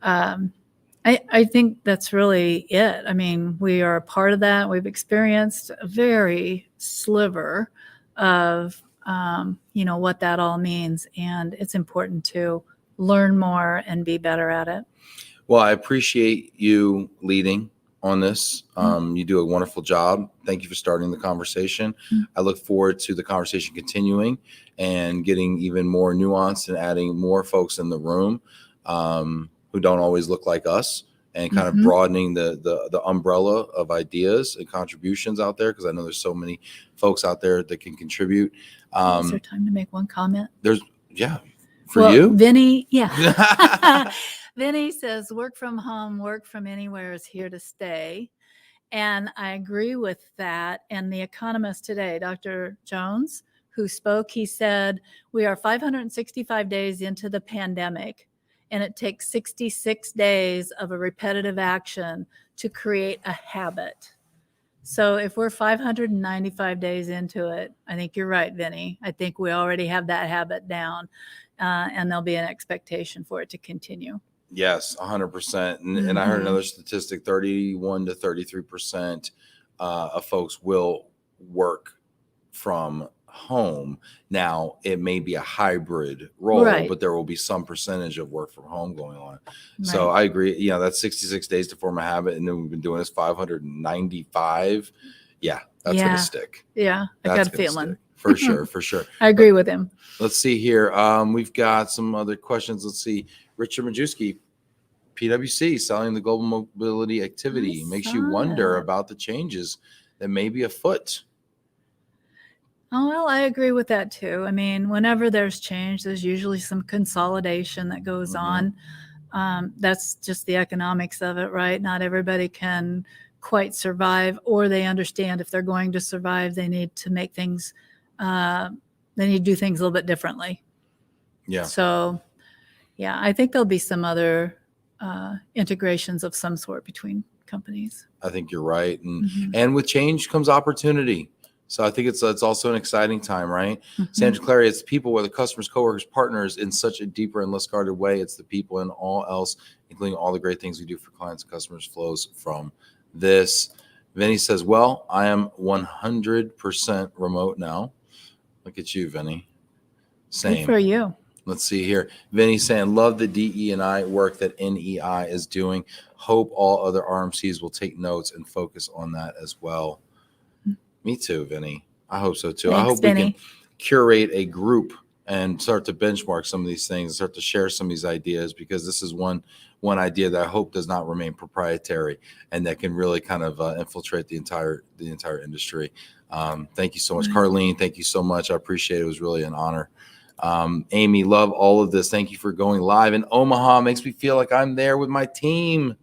I think that's really it. We are a part of that. We've experienced a very sliver of, what that all means. And it's important to learn more and be better at it. Well, I appreciate you leading on this. You do a wonderful job. Thank you for starting the conversation. I look forward to the conversation continuing and getting even more nuanced and adding more folks in the room who don't always look like us, and kind of broadening the umbrella of ideas and contributions out there, because I know there's so many folks out there that can contribute. Is there time to make one comment? For you? Vinny, yeah. Vinny says work from home, work from anywhere is here to stay. And I agree with that. And The Economist today, Dr. Jones, who spoke, he said, we are 565 days into the pandemic, and it takes 66 days of a repetitive action to create a habit. So if we're 595 days into it, I think you're right, Vinny. I think we already have that habit down, and there'll be an expectation for it to continue. Yes, 100%. And I heard another statistic, 31 to 33% of folks will work from home. Now, it may be a hybrid role, Right. but there will be some percentage of work from home going on. Right. So I agree. That's 66 days to form a habit. And then we've been doing this 595. Yeah, that's Yeah. going to stick. Yeah, I That's got a gonna feeling. stick. For sure, for sure. I agree with him. Let's see here. We've got some other questions. Let's see. Richard Majewski, PwC, selling the global mobility activity I makes you saw wonder that. about the changes that may be afoot. Oh, well, I agree with that too. I mean, whenever there's change, there's usually some consolidation that goes Mhm. on. That's just the economics of it, right? Not everybody can quite survive, or they understand if they're going to survive, they need to make things, they need to do things a little bit differently. Yeah. So, yeah, I think there'll be some other integrations of some sort between companies. I think you're right. And Mhm. and with change comes opportunity. So I think it's also an exciting time, right? Mhm. Sandra Clary, it's people, whether customers, coworkers, partners, in such a deeper and less guarded way. It's the people and all else, including all the great things we do for clients and customers, flows from this. Vinny says, well, I am 100% remote now. Look at you, Vinny. Good Same. for you. Let's see here. Vinny saying, love the DE&I work that NEI is doing. Hope all other RMCs will take notes and focus on that as well. Me too, Vinny. I hope so too. I Thanks, hope we Vinny. can curate a group and start to benchmark some of these things, start to share some of these ideas, because this is one idea that I hope does not remain proprietary and that can really kind of infiltrate the entire industry. Thank you so much, Carlene. Thank you so much. I appreciate it. It was really an honor. Amy, love all of this. Thank you for going live in Omaha. Makes me feel like I'm there with my team.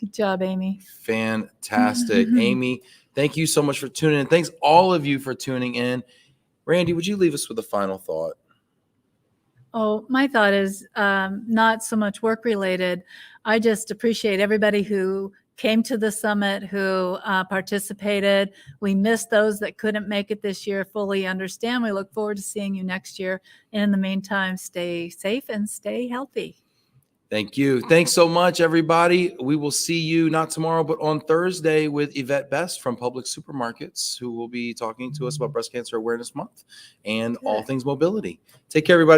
Good job, Amy. Fantastic. Mhm. Amy, thank you so much for tuning in. Thanks all of you for tuning in. Randy, would you leave us with a final thought? Oh, my thought is not so much work related. I just appreciate everybody who came to the summit, who participated. We missed those that couldn't make it this year. Fully understand. We look forward to seeing you next year. And in the meantime, stay safe and stay healthy. Thank you. Thanks so much, everybody. We will see you not tomorrow, but on Thursday with Yvette Best from Public Supermarkets, who will be talking to us about Breast Cancer Awareness Month and all things mobility. Take care, everybody.